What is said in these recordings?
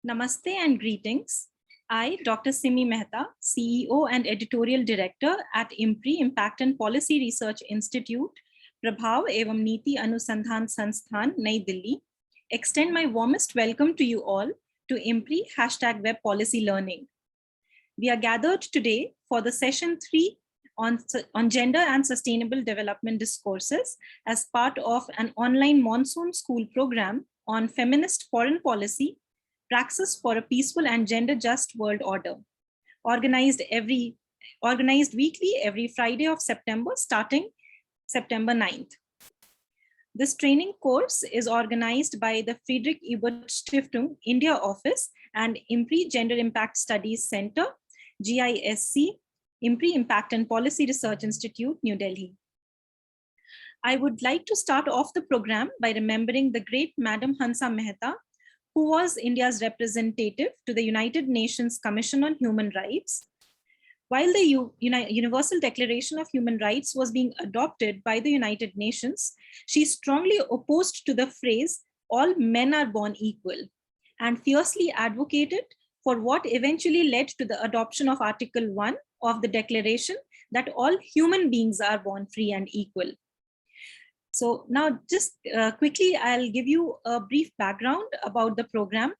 Namaste and greetings. I, Dr. Simi Mehta, CEO and Editorial Director at IMPRI Impact and Policy Research Institute, Prabhav Evam Niti Anusandhan Sansthan, Nai Delhi, extend my warmest welcome to you all to IMPRI #Web Policy Learning. We are gathered today for the session 3 on gender and sustainable development discourses as part of an online Monsoon school program on feminist foreign policy, Praxis for a peaceful and gender-just world order, organized weekly every Friday of September, starting September 9th. This training course is organized by the Friedrich-Ebert-Stiftung India Office and IMPRI Gender Impact Studies Center, GISC, IMPRI Impact and Policy Research Institute, New Delhi. I would like to start off the program by remembering the great Madam Hansa Mehta, who was India's representative to the United Nations Commission on Human Rights. While the Universal Declaration of Human Rights was being adopted by the United Nations, she strongly opposed to the phrase, "all men are born equal," and fiercely advocated for what eventually led to the adoption of Article 1 of the Declaration, that all human beings are born free and equal. So now just quickly, I'll give you a brief background about the program.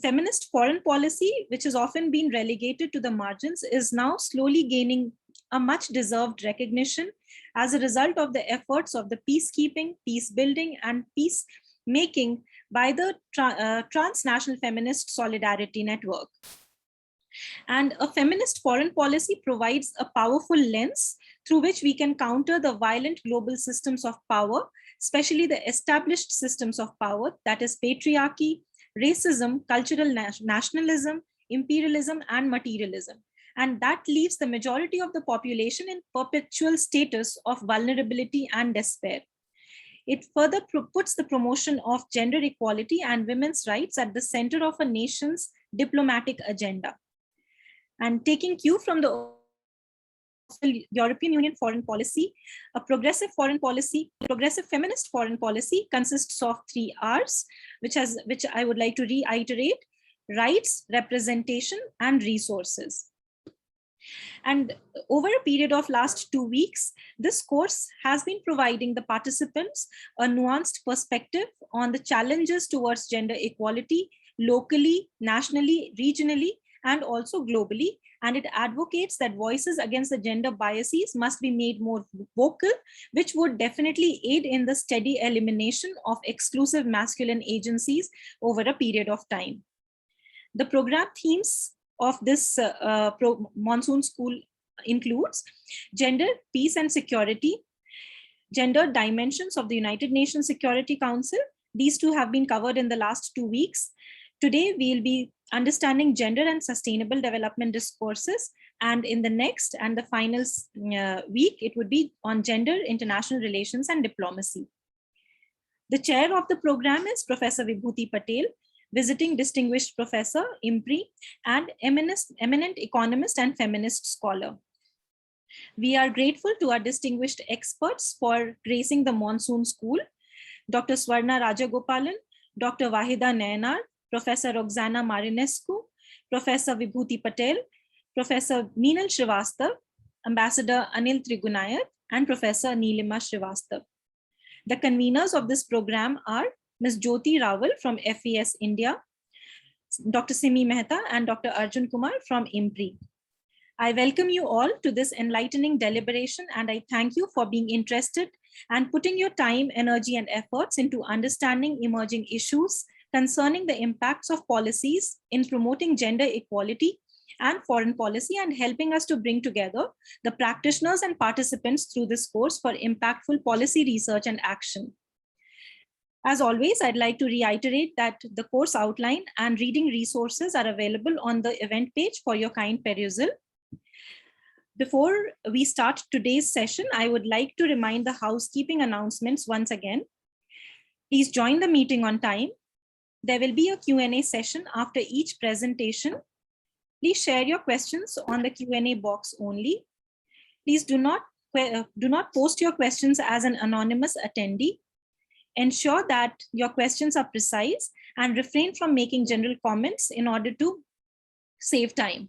Feminist foreign policy, which has often been relegated to the margins, is now slowly gaining a much deserved recognition as a result of the efforts of the peacekeeping, peace building, and peacemaking by the Transnational Feminist Solidarity Network. And a feminist foreign policy provides a powerful lens through which we can counter the violent global systems of power, especially the established systems of power, that is patriarchy, racism, cultural nationalism, imperialism, and materialism. And that leaves the majority of the population in perpetual status of vulnerability and despair. It further puts the promotion of gender equality and women's rights at the center of a nation's diplomatic agenda. And taking cue from the European Union foreign policy, a progressive feminist foreign policy consists of 3 R's, which I would like to reiterate: rights, representation, and resources. And over a period of last 2 weeks, this course has been providing the participants a nuanced perspective on the challenges towards gender equality locally, nationally, regionally, and also globally. And it advocates that voices against the gender biases must be made more vocal, which would definitely aid in the steady elimination of exclusive masculine agencies over a period of time. The program themes of this Monsoon School includes gender, peace and security, gender dimensions of the United Nations Security Council. These two have been covered in the last 2 weeks. Today, we'll be understanding gender and sustainable development discourses. And in the next and the final week, it would be on gender, international relations, and diplomacy. The chair of the program is Professor Vibhuti Patel, visiting distinguished professor, IMPRI, and eminent economist and feminist scholar. We are grateful to our distinguished experts for gracing the Monsoon School: Dr. Swarna Rajagopalan, Dr. Wahida Nayanar, Professor Roxana Marinescu, Professor Vibhuti Patel, Professor Meenal Srivastava, Ambassador Anil Trigunayat, and Professor Neelima Srivastava. The conveners of this program are Ms. Jyoti Rawal from FES India, Dr. Simi Mehta, and Dr. Arjun Kumar from IMPRI. I welcome you all to this enlightening deliberation, and I thank you for being interested and putting your time, energy, and efforts into understanding emerging issues concerning the impacts of policies in promoting gender equality and foreign policy, and helping us to bring together the practitioners and participants through this course for impactful policy research and action. As always, I'd like to reiterate that the course outline and reading resources are available on the event page for your kind perusal. Before we start today's session, I would like to remind the housekeeping announcements once again. Please join the meeting on time. There will be a Q&A session after each presentation. Please share your questions on the Q&A box only. Please do not post your questions as an anonymous attendee. Ensure that your questions are precise and refrain from making general comments in order to save time.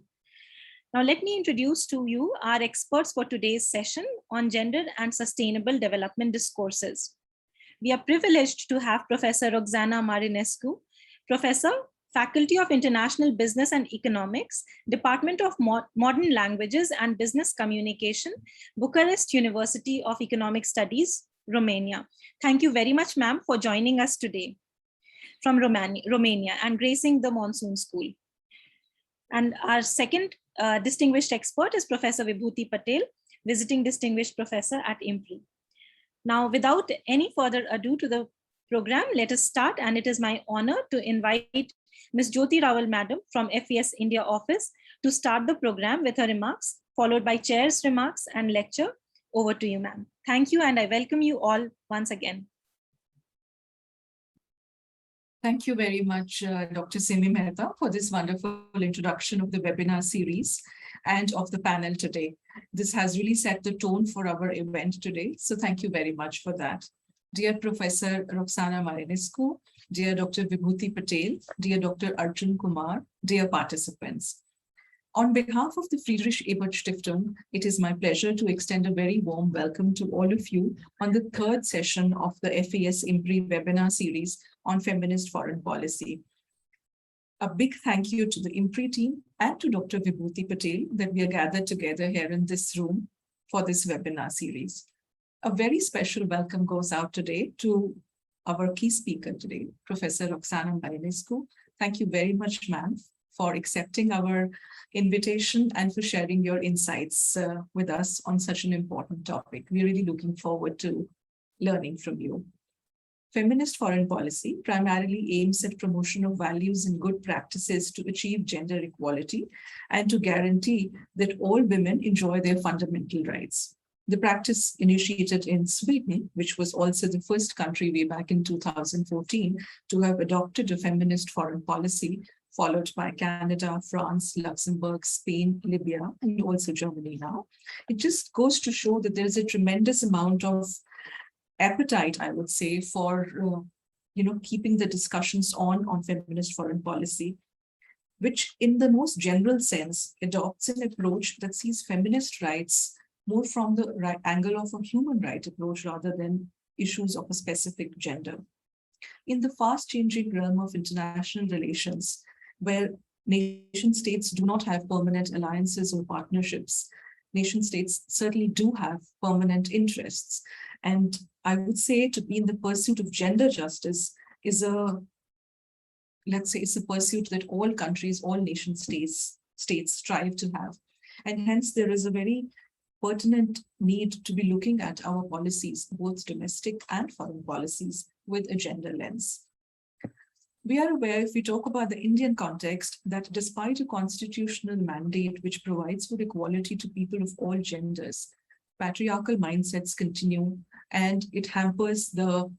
Now, let me introduce to you our experts for today's session on gender and sustainable development discourses. We are privileged to have Professor Roxana Marinescu, Professor, Faculty of International Business and Economics, Department of Modern Languages and Business Communication, Bucharest University of Economic Studies, Romania. Thank you very much, ma'am, for joining us today from Romania and gracing the Monsoon School. And our second distinguished expert is Professor Vibhuti Patel, Visiting Distinguished Professor at IMPRI. Now, without any further ado to the program, let us start. And it is my honor to invite Ms. Jyoti Rawal Madam from FES India office to start the program with her remarks, followed by chair's remarks and lecture. Over to you, ma'am. Thank you, and I welcome you all once again. Thank you very much, Dr. Simi Mehta, for this wonderful introduction of the webinar series and of the panel today. This has really set the tone for our event today, so thank you very much for that. Dear Professor Roxana Marinescu, dear Dr. Vibhuti Patel, dear Dr. Arjun Kumar, dear participants. On behalf of the Friedrich-Ebert-Stiftung, it is my pleasure to extend a very warm welcome to all of you on the third session of the FES IMPRI webinar series on feminist foreign policy. A big thank you to the IMPRI team and to Dr. Vibhuti Patel that we are gathered together here in this room for this webinar series. A very special welcome goes out today to our key speaker today, Professor Roxana Marinescu. Thank you very much, ma'am, for accepting our invitation and for sharing your insights with us on such an important topic. We're really looking forward to learning from you. Feminist foreign policy primarily aims at promotion of values and good practices to achieve gender equality and to guarantee that all women enjoy their fundamental rights. The practice initiated in Sweden, which was also the first country way back in 2014 to have adopted a feminist foreign policy, followed by Canada, France, Luxembourg, Spain, Libya, and also Germany now. It just goes to show that there's a tremendous amount of appetite, I would say, for keeping the discussions on feminist foreign policy, which in the most general sense adopts an approach that sees feminist rights more from the angle of a human right approach rather than issues of a specific gender. In the fast-changing realm of international relations, where nation states do not have permanent alliances or partnerships, nation states certainly do have permanent interests. And I would say to be in the pursuit of gender justice is let's say, it's a pursuit that all countries, all nation states strive to have. And hence there is a very pertinent need to be looking at our policies, both domestic and foreign policies, with a gender lens. We are aware, if we talk about the Indian context, that despite a constitutional mandate which provides for equality to people of all genders, patriarchal mindsets continue and it hampers the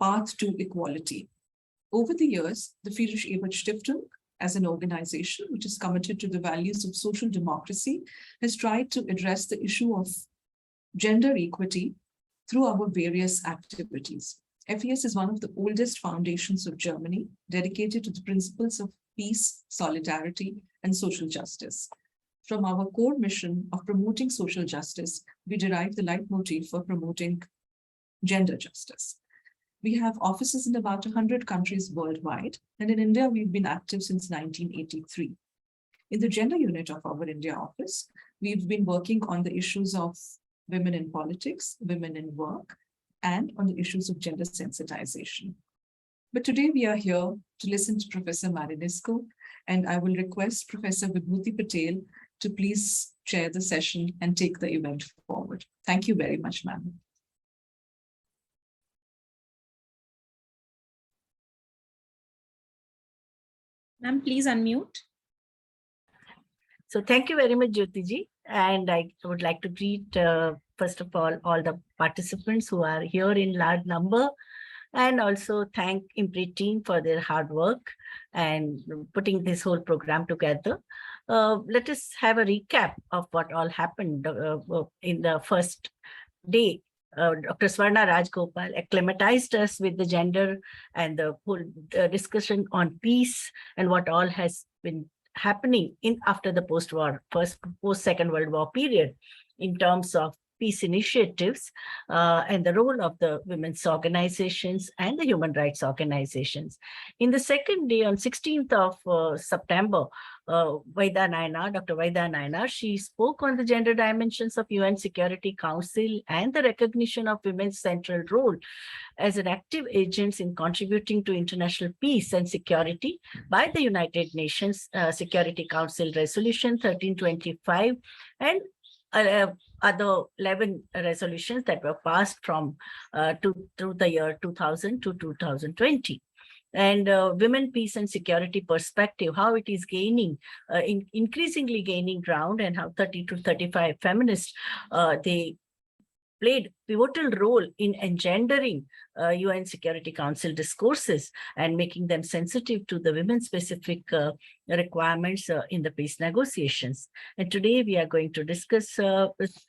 path to equality. Over the years, the Friedrich-Ebert-Stiftung, as an organization which is committed to the values of social democracy, has tried to address the issue of gender equity through our various activities. FES is one of the oldest foundations of Germany, dedicated to the principles of peace, solidarity, and social justice. From our core mission of promoting social justice, we derive the leitmotif for promoting gender justice. We have offices in about 100 countries worldwide, and in India, we've been active since 1983. In the gender unit of our India office, we've been working on the issues of women in politics, women in work, and on the issues of gender sensitization. But today we are here to listen to Professor Marinescu, and I will request Professor Vibhuti Patel to please chair the session and take the event forward. Thank you very much, ma'am. Ma'am, please unmute. So thank you very much, Jyoti ji. And I would like to greet, first of all the participants who are here in large number, and also thank IMPRI team for their hard work and putting this whole program together. Let us have a recap of what all happened in the first day Dr. Swarna Rajagopalan acclimatized us with the gender and the whole discussion on peace and what all has been happening after the post-Second World War period in terms of peace initiatives and the role of the women's organizations and the human rights organizations. In the second day, on 16th of September, Dr. Vaida Nayanar, she spoke on the gender dimensions of UN Security Council and the recognition of women's central role as an active agents in contributing to international peace and security by the United Nations Security Council Resolution 1325 and other 11 resolutions that were passed from through the year 2000 to 2020. And women, peace and security perspective, how it is gaining, increasingly gaining ground, and how 30 to 35 feminists, they played pivotal role in engendering UN Security Council discourses and making them sensitive to the women-specific requirements in the peace negotiations. And today we are going to discuss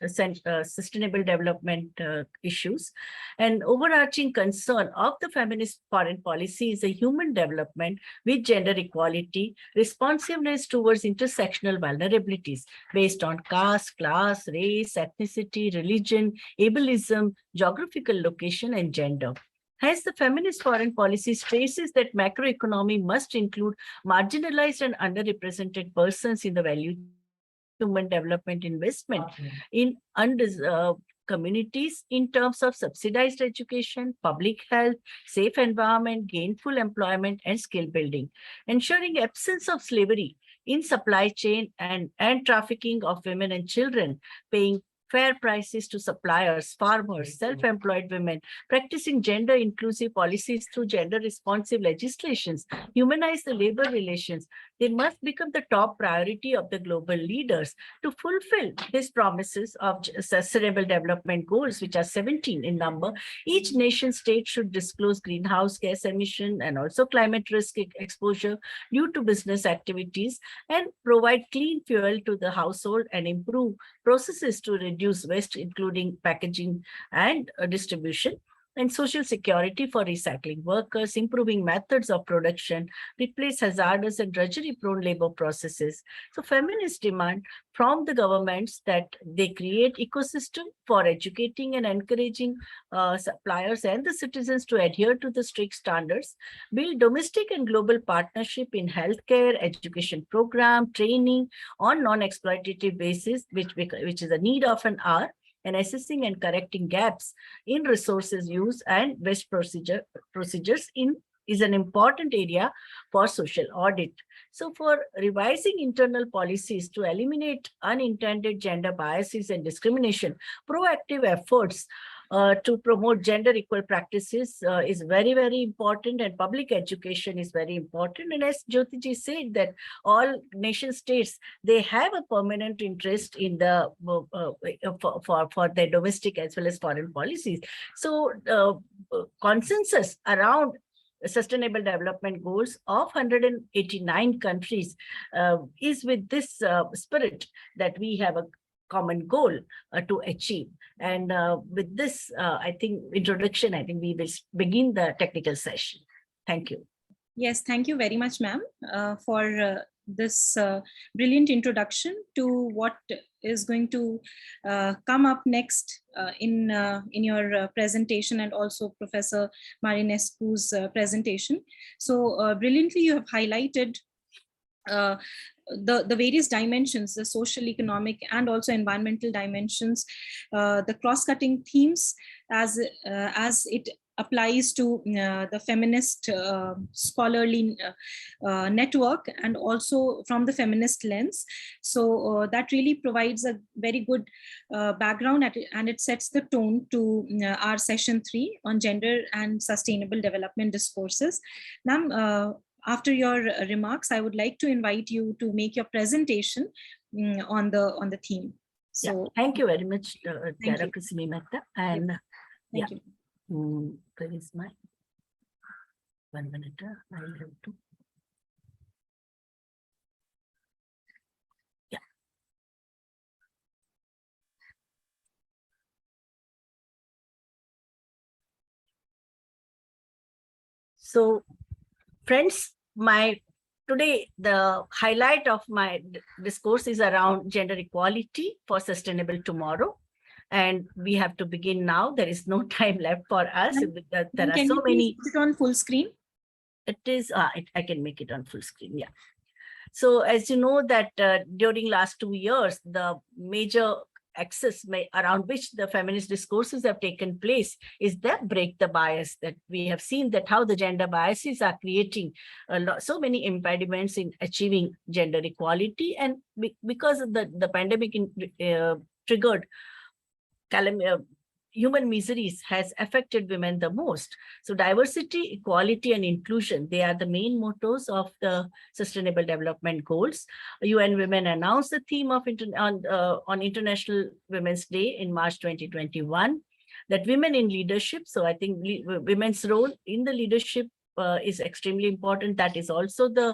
sustainable development issues. An overarching concern of the feminist foreign policy is a human development with gender equality, responsiveness towards intersectional vulnerabilities based on caste, class, race, ethnicity, religion, ableism, geographical location, and gender. Hence, the feminist foreign policy stresses that macroeconomy must include marginalized and underrepresented persons in the value human development investment in undeserved communities in terms of subsidized education, public health, safe environment, gainful employment, and skill building, ensuring absence of slavery in supply chain and trafficking of women and children, paying fair prices to suppliers, farmers, self-employed women, practicing gender-inclusive policies through gender-responsive legislations, humanize the labor relations. They must become the top priority of the global leaders to fulfill these promises of sustainable development goals, which are 17 in number. Each nation state should disclose greenhouse gas emission and also climate risk exposure due to business activities, and provide clean fuel to the household and improve processes to reduce waste, including packaging and distribution, and social security for recycling workers, improving methods of production, replace hazardous and drudgery-prone labor processes. So feminists demand from the governments that they create ecosystem for educating and encouraging suppliers and the citizens to adhere to the strict standards, build domestic and global partnership in healthcare, education program, training on non-exploitative basis, which is a need of an hour, and assessing and correcting gaps in resources use and best procedures is an important area for social audit. So for revising internal policies to eliminate unintended gender biases and discrimination, proactive efforts to promote gender equal practices is very, very important, and public education is very important. And as Jyotiji said, that all nation states, they have a permanent interest in the for their domestic as well as foreign policies. So consensus around Sustainable Development Goals of 189 countries is with this spirit that we have a common goal to achieve. And with this, I think, introduction, I think we will begin the technical session. Thank you. Yes, thank you very much, ma'am, for this brilliant introduction to what is going to come up next in your presentation, and also Professor Marinescu's presentation. So brilliantly, you have highlighted the various dimensions, the social, economic, and also environmental dimensions, the cross-cutting themes as it applies to the feminist scholarly network, and also from the feminist lens. So that really provides a very good background and it sets the tone to our session 3 on gender and sustainable development discourses. Ma'am, after your remarks, I would like to invite you to make your presentation on the theme. So yeah, thank you very much, Dr. Simi Mehta. And thank you. Where is my 1 minute? I will have to. Yeah. So, friends, today the highlight of my discourse is around gender equality for sustainable tomorrow. And we have to begin now. There is no time left for us. There are so many. Put it on full screen? It is, I can make it on full screen, yeah. So as you know that during last 2 years, the major axis around which the feminist discourses have taken place is that break the bias, that we have seen that how the gender biases are creating so many impediments in achieving gender equality. And because of the pandemic triggered human miseries has affected women the most. So diversity, equality, and inclusion, they are the main mottos of the Sustainable Development Goals. UN Women announced the theme of on International Women's Day in March 2021, that women in leadership. So I think women's role in the leadership is extremely important. That is also the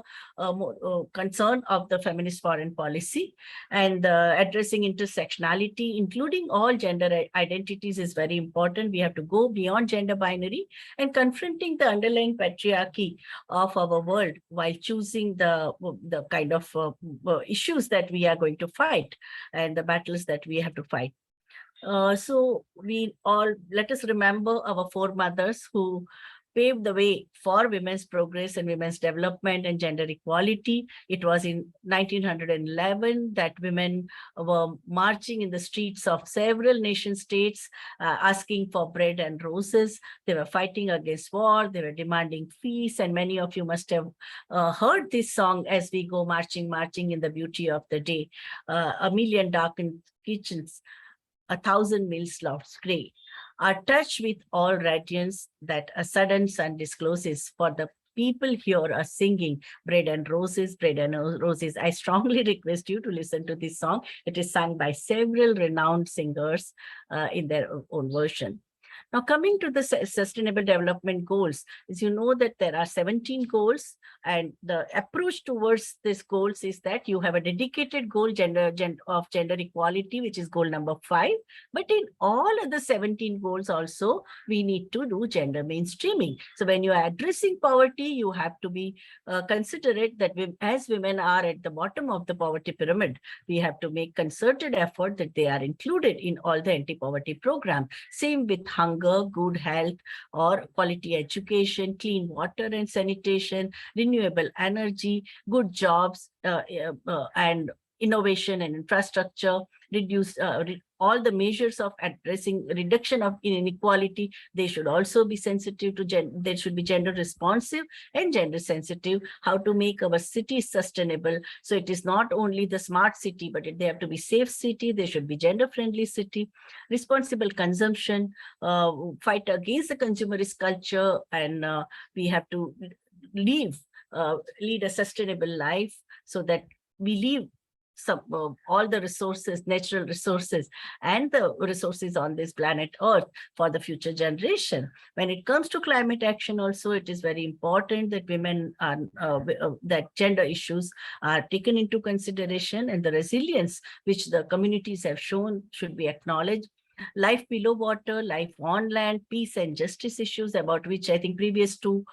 concern of the feminist foreign policy. And addressing intersectionality, including all gender identities, is very important. We have to go beyond gender binary and confronting the underlying patriarchy of our world while choosing the kind of issues that we are going to fight and the battles that we have to fight. So let us remember our foremothers who paved the way for women's progress and women's development and gender equality. It was in 1911 that women were marching in the streets of several nation states, asking for bread and roses. They were fighting against war. They were demanding peace. And many of you must have heard this song, As We Go Marching, Marching in the Beauty of the Day. A million darkened kitchens, 1,000 meals lost gray, are touched with all radiance that a sudden sun discloses. For the people here are singing bread and roses, bread and roses. I strongly request you to listen to this song. It is sung by several renowned singers in their own version. Now, coming to the Sustainable Development Goals, as you know that there are 17 goals, and the approach towards these goals is that you have a dedicated goal of gender equality, which is goal number 5. But in all of the 17 goals also, we need to do gender mainstreaming. So when you are addressing poverty, you have to be considerate that as women are at the bottom of the poverty pyramid, we have to make concerted effort that they are included in all the anti-poverty program. Same with hunger, good health, or quality education, clean water and sanitation, renewable energy, good jobs, and innovation and infrastructure, reduce all the measures of addressing reduction of inequality. They should also be sensitive to they should be gender responsive and gender sensitive. How to make our cities sustainable. So it is not only the smart city, but they have to be safe city. They should be gender friendly city. Responsible consumption, fight against the consumerist culture, and we have to lead a sustainable life so that we leave all the resources, natural resources, and the resources on this planet Earth for the future generation. When it comes to climate action also, it is very important that women are, that gender issues are taken into consideration, and the resilience which the communities have shown should be acknowledged. Life below water, life on land, peace and justice issues, about which I think previous 2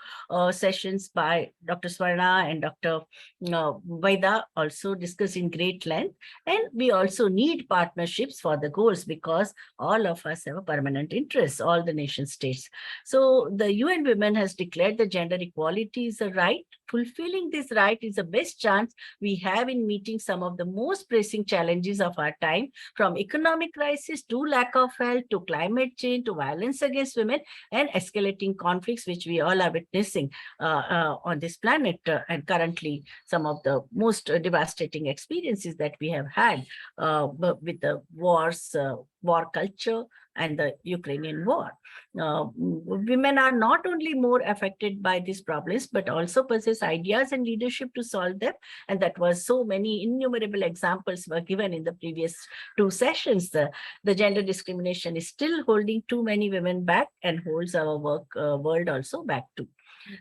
sessions by Dr. Swarna and Dr. Vaida also discussed in great length. And we also need partnerships for the goals, because all of us have a permanent interest, all the nation states. So the UN Women has declared that gender equality is a right. Fulfilling this right is the best chance we have in meeting some of the most pressing challenges of our time, from economic crisis to lack of health, to climate change, to violence against women, and escalating conflicts which we all are witnessing on this planet, and currently some of the most devastating experiences that we have had with the wars, war culture, and the Ukrainian war. Women are not only more affected by these problems, but also possess ideas and leadership to solve them. And that was so many innumerable examples were given in the previous 2 sessions. The gender discrimination is still holding too many women back and holds our world also back too.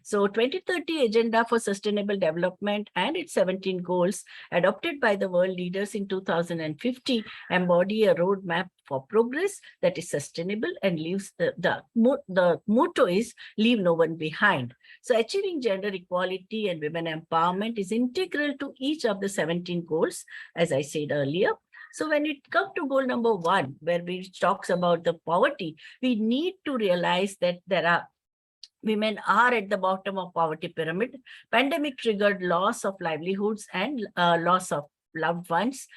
So 2030 Agenda for Sustainable Development and its 17 goals adopted by the world leaders in 2050 embody a roadmap for progress that is sustainable and leaves the motto is leave no one behind. So achieving gender equality and women empowerment is integral to each of the 17 goals, as I said earlier. So when it comes to goal number 1, where we talks about the poverty, we need to realize that women are at the bottom of poverty pyramid. Pandemic triggered loss of livelihoods and loss of loved ones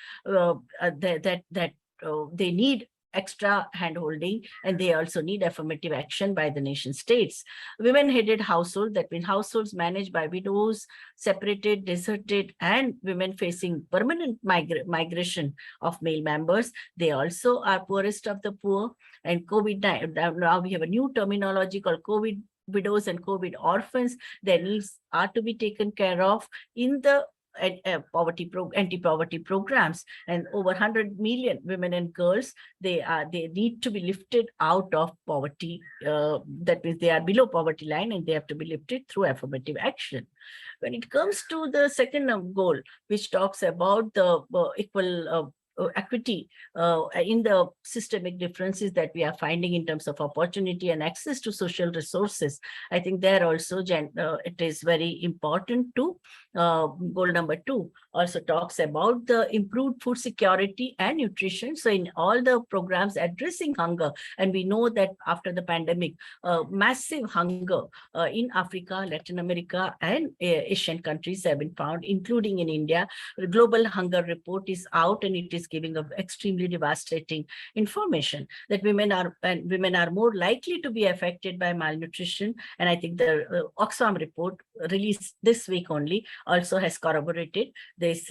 they need extra hand-holding, and they also need affirmative action by the nation states. Women-headed households, that means households managed by widows, separated, deserted, and women facing permanent migration of male members, they also are poorest of the poor. And COVID-19, now we have a new terminology called COVID widows and COVID orphans. Their needs are to be taken care of in the anti-poverty programs, and over 100 million women and girls, they need to be lifted out of poverty. That means they are below poverty line, and they have to be lifted through affirmative action. When it comes to the second goal, which talks about the equal equity in the systemic differences that we are finding in terms of opportunity and access to social resources, I think there also it is very important to goal number 2 also talks about the improved food security and nutrition. So in all the programs addressing hunger, and we know that after the pandemic, massive hunger in Africa, Latin America, and Asian countries have been found, including in India. The Global Hunger Report is out, and it is giving a extremely devastating information that women are more likely to be affected by malnutrition. And I think the Oxfam report released this week only also has corroborated this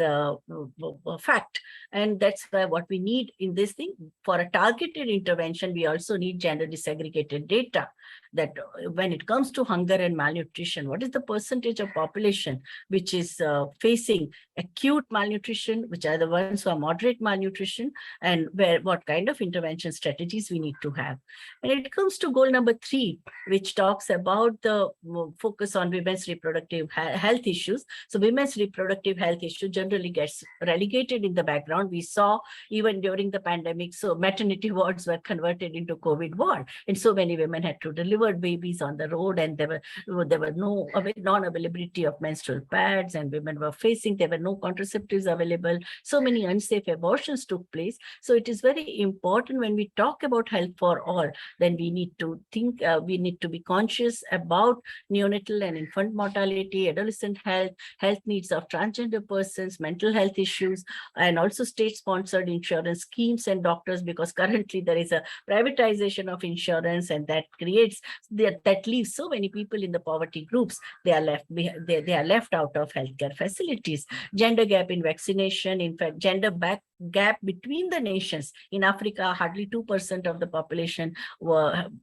fact. And that's why what we need in this thing, for a targeted intervention, we also need gender disaggregated data, that when it comes to hunger and malnutrition, what is the percentage of population which is facing acute malnutrition, which are the ones who are moderate malnutrition, and what kind of intervention strategies we need to have. When it comes to goal number 3, which talks about the focus on women's reproductive health issues. So women's reproductive health issue generally gets relegated in the background. We saw even during the pandemic, so maternity wards were converted into COVID ward, and so many women had to deliver babies on the road, and there were no non-availability of menstrual pads, and women were facing, there were no contraceptives available. So many unsafe abortions took place. So it is very important when we talk about health for all, then we need to think, we need to be conscious about neonatal and infant mortality, adolescent health, health needs of transgender persons, mental health issues, and also state-sponsored insurance schemes and doctors, because currently there is a privatization of insurance, and that creates that leaves so many people in the poverty groups. They are left out of healthcare facilities. Gender gap in vaccination, in fact, gender gap between the nations. In Africa, hardly 2% of the population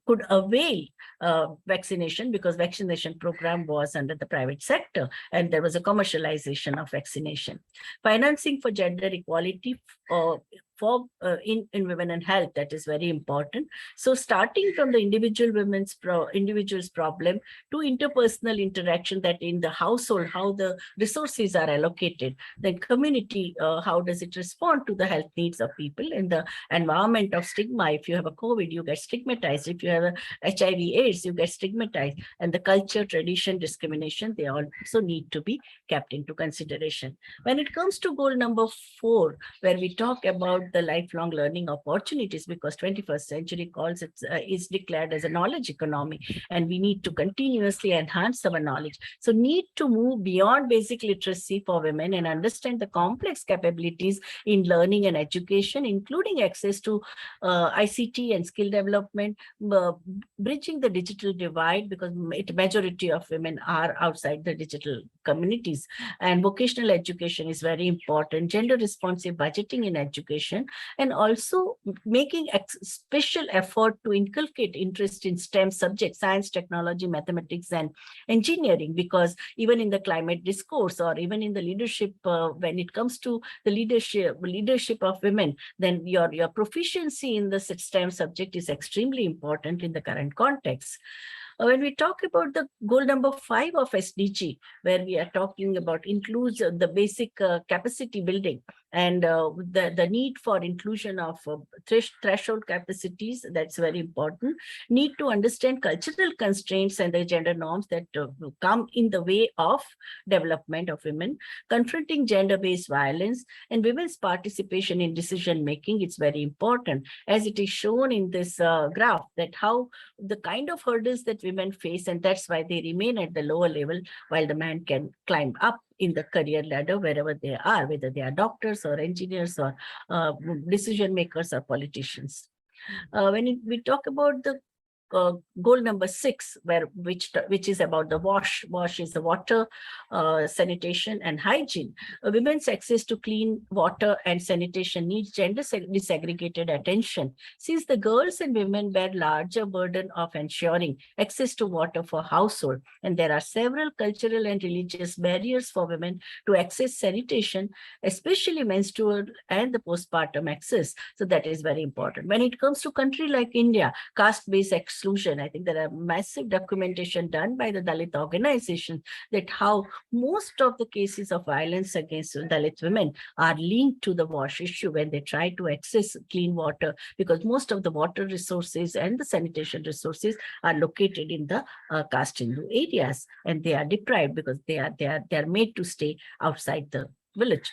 could avail vaccination, because vaccination program was under the private sector, and there was a commercialization of vaccination. Financing for gender equality in women and health, that is very important. So starting from the individual's problem to interpersonal interaction, that in the household, how the resources are allocated, then community, how does it respond to the health needs of people, in the environment of stigma. If you have a COVID, you get stigmatized. If you have a HIV/AIDS, you get stigmatized. And the culture, tradition, discrimination, they also need to be kept into consideration. When it comes to goal number 4, where we talk about the lifelong learning opportunities, because 21st century calls it is declared as a knowledge economy, and we need to continuously enhance our knowledge. So need to move beyond basic literacy for women and understand the complex capabilities in learning and education, including access to ICT and skill development, bridging the digital divide, because majority of women are outside the digital communities, and vocational education is very important, gender responsive budgeting in education, and also making special effort to inculcate interest in STEM subjects, science, technology, mathematics, and engineering, because even in the climate discourse, or even in the leadership, when it comes to the leadership of women, then your proficiency in the STEM subject is extremely important in the current context. When we talk about the goal number 5 of SDG, where we are talking about includes the basic capacity building and the need for inclusion of threshold capacities, that's very important. Need to understand cultural constraints and the gender norms that come in the way of development of women, confronting gender-based violence and women's participation in decision making. It's very important, as it is shown in this graph, that how the kind of hurdles that women face, and that's why they remain at the lower level while the man can climb up in the career ladder wherever they are, whether they are doctors or engineers or decision makers or politicians. When we talk about the goal number 6, which is about the wash is the water, sanitation and hygiene. Women's access to clean water and sanitation needs gender disaggregated attention, since the girls and women bear larger burden of ensuring access to water for household, and there are several cultural and religious barriers for women to access sanitation, especially menstrual and the postpartum access. So that is very important. When it comes to country like India, caste-based exclusion, I think there are massive documentation done by the Dalit organization that how most of the cases of violence against Dalit women are linked to the wash issue when they try to access clean water, because most of the water resources and the sanitation resources are located in the caste Hindu areas, and they are deprived because they are made to stay outside the village.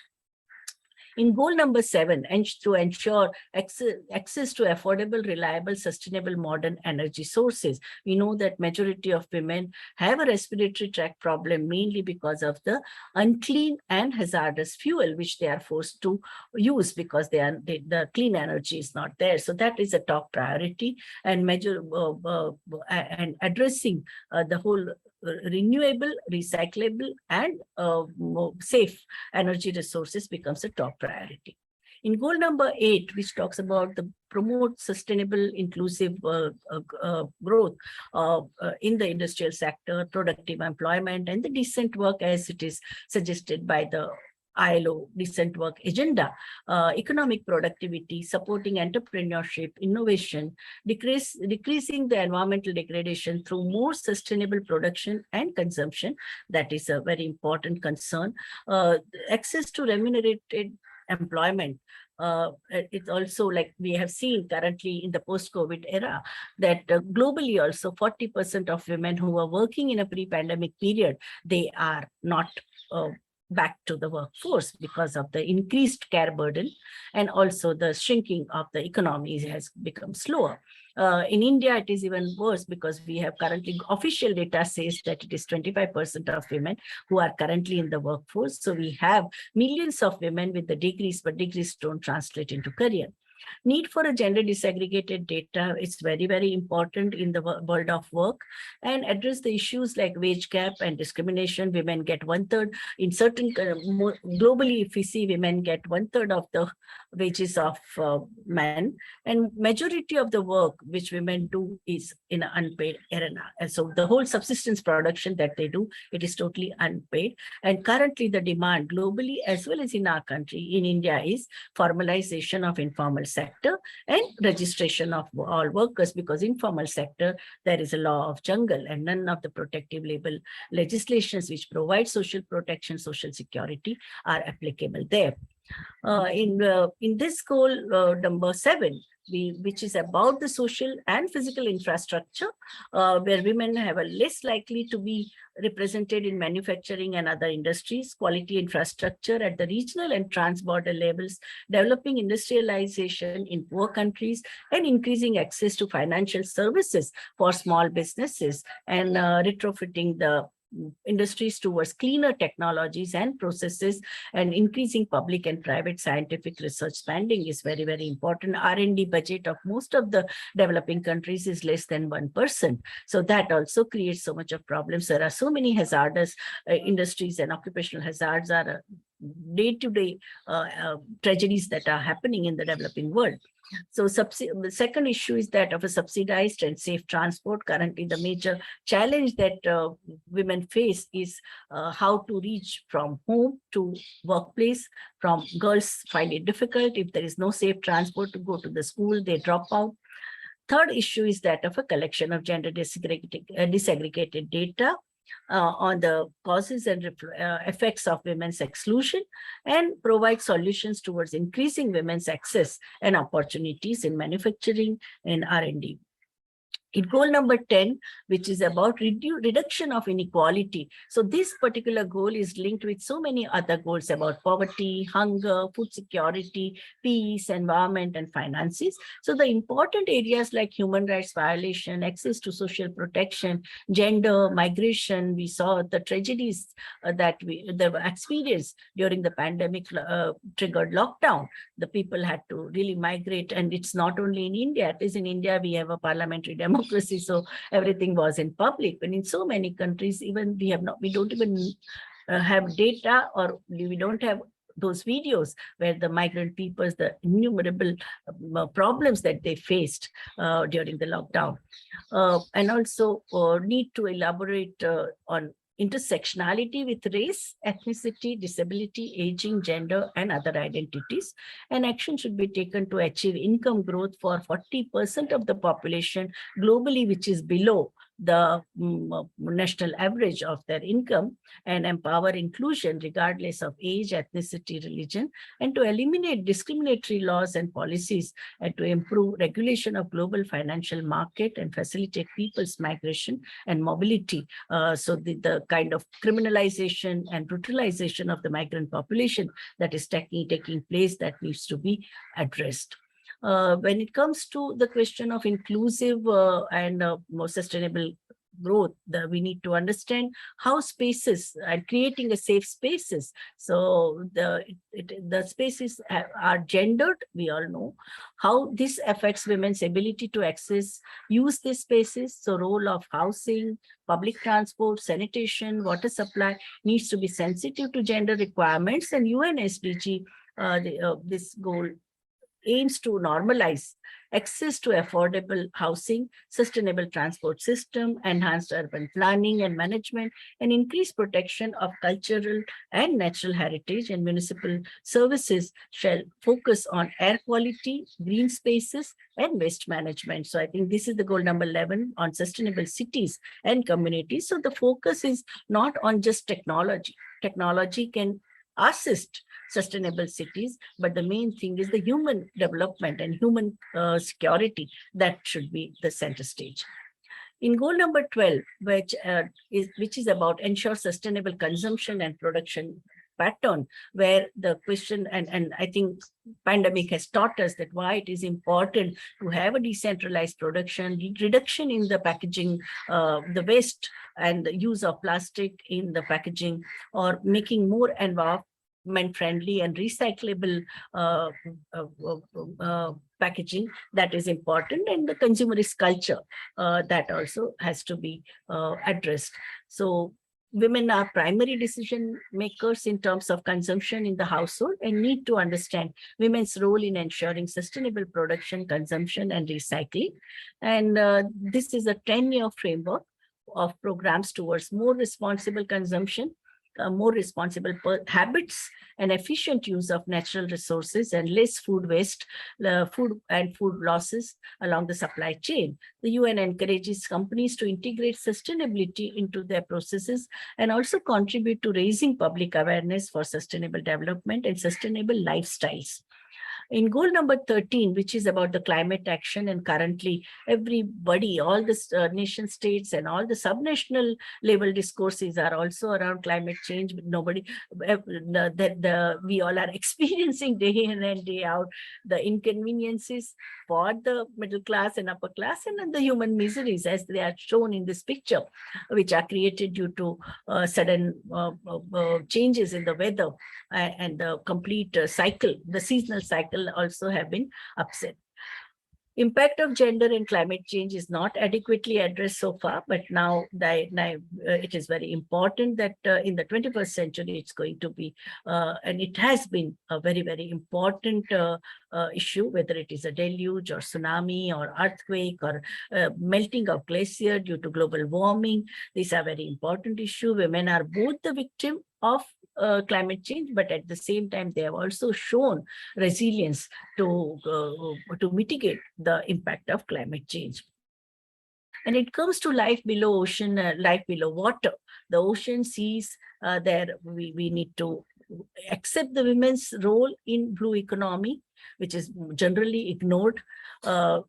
In goal number 7, and to ensure access to affordable, reliable, sustainable, modern energy sources. We know that majority of women have a respiratory tract problem mainly because of the unclean and hazardous fuel which they are forced to use because the clean energy is not there. So that is a top priority, and and addressing the whole renewable, recyclable, and safe energy resources becomes a top priority. In goal number 8, which talks about the promote sustainable, inclusive growth in the industrial sector, productive employment, and the decent work as it is suggested by the ILO decent work agenda, economic productivity, supporting entrepreneurship, innovation, decreasing the environmental degradation through more sustainable production and consumption. That is a very important concern. Access to remunerated employment. It's also, like we have seen currently in the post-COVID era, that globally also 40% of women who were working in a pre-pandemic period, they are not back to the workforce because of the increased care burden, and also the shrinking of the economy has become slower. In India, it is even worse because we have currently official data says that it is 25% of women who are currently in the workforce. So we have millions of women with the degrees, but degrees don't translate into career. Need for a gender disaggregated data is very, very important in the world of work, and address the issues like wage gap and discrimination. Women get 1/3 in certain, globally, if we see, women get 1/3 of the wages of men, and majority of the work which women do is in an unpaid arena. And so the whole subsistence production that they do, it is totally unpaid. And currently the demand globally as well as in our country, in India, is formalization of informal sector and registration of all workers, because informal sector, there is a law of jungle and none of the protective label legislations which provide social protection, social security are applicable there. In this goal number 7, which is about the social and physical infrastructure, where women have a less likely to be represented in manufacturing and other industries, quality infrastructure at the regional and transborder levels, developing industrialization in poor countries, and increasing access to financial services for small businesses, and retrofitting the industries towards cleaner technologies and processes, and increasing public and private scientific research spending is very, very important. R&D budget of most of the developing countries is less than 1%. So that also creates so much of problems. There are so many hazardous industries, and occupational hazards are day-to-day tragedies that are happening in the developing world. So the second issue is that of a subsidized and safe transport. Currently, the major challenge that women face is how to reach from home to workplace. From girls find it difficult. If there is no safe transport to go to the school, they drop out. Third issue is that of a collection of gender disaggregated data on the causes and effects of women's exclusion, and provide solutions towards increasing women's access and opportunities in manufacturing and R&D. In goal number 10, which is about reduction of inequality. So this particular goal is linked with so many other goals about poverty, hunger, food security, peace, environment, and finances. So the important areas like human rights violation, access to social protection, gender, migration, we saw the tragedies that we experienced during the pandemic triggered lockdown. The people had to really migrate, and it's not only in India. It is in India, we have a parliamentary democracy, so everything was in public. But in so many countries, even we don't even have data, or we don't have those videos where the migrant peoples, the innumerable problems that they faced during the lockdown. And also need to elaborate on intersectionality with race, ethnicity, disability, aging, gender, and other identities. And action should be taken to achieve income growth for 40% of the population globally, which is below the national average of their income, and empower inclusion regardless of age, ethnicity, religion, and to eliminate discriminatory laws and policies, and to improve regulation of global financial market and facilitate people's migration and mobility. So the kind of criminalization and brutalization of the migrant population that is taking place, that needs to be addressed. When it comes to the question of inclusive and more sustainable growth, we need to understand how spaces and creating a safe spaces. So the spaces are gendered. We all know how this affects women's ability to access, use these spaces. So role of housing, public transport, sanitation, water supply needs to be sensitive to gender requirements. And UN SDG, this goal aims to normalize access to affordable housing, sustainable transport system, enhanced urban planning and management, and increased protection of cultural and natural heritage. And municipal services shall focus on air quality, green spaces, and waste management. So I think this is the goal number 11 on sustainable cities and communities. So the focus is not on just technology. Technology can assist sustainable cities, but the main thing is the human development and human security that should be the center stage. In goal number 12, which is about ensure sustainable consumption and production pattern, where the question, and I think pandemic has taught us that why it is important to have a decentralized production, reduction in the packaging, the waste and the use of plastic in the packaging, or making more environment-friendly and recyclable packaging, that is important. And the consumerist culture that also has to be addressed. So women are primary decision makers in terms of consumption in the household, and need to understand women's role in ensuring sustainable production, consumption, and recycling. And this is a 10-year framework of programs towards more responsible consumption, more responsible habits, and efficient use of natural resources, and less food waste, food losses along the supply chain. The UN encourages companies to integrate sustainability into their processes, and also contribute to raising public awareness for sustainable development and sustainable lifestyles. In goal number 13, which is about the climate action, and currently everybody, all the nation states and all the subnational level discourses are also around climate change, but nobody, we all are experiencing day in and day out the inconveniences for the middle class and upper class, and then the human miseries as they are shown in this picture, which are created due to sudden changes in the weather, and the complete cycle, the seasonal cycle also have been upset. Impact of gender and climate change is not adequately addressed so far, but now it is very important that in the 21st century, it's going to be, and it has been a very, very important issue, whether it is a deluge or tsunami or earthquake or melting of glacier due to global warming. These are very important issues. Women are both the victim of climate change, but at the same time, they have also shown resilience to mitigate the impact of climate change. And it comes to life below ocean, life below water. The ocean seas, there we need to accept the women's role in blue economy, which is generally ignored.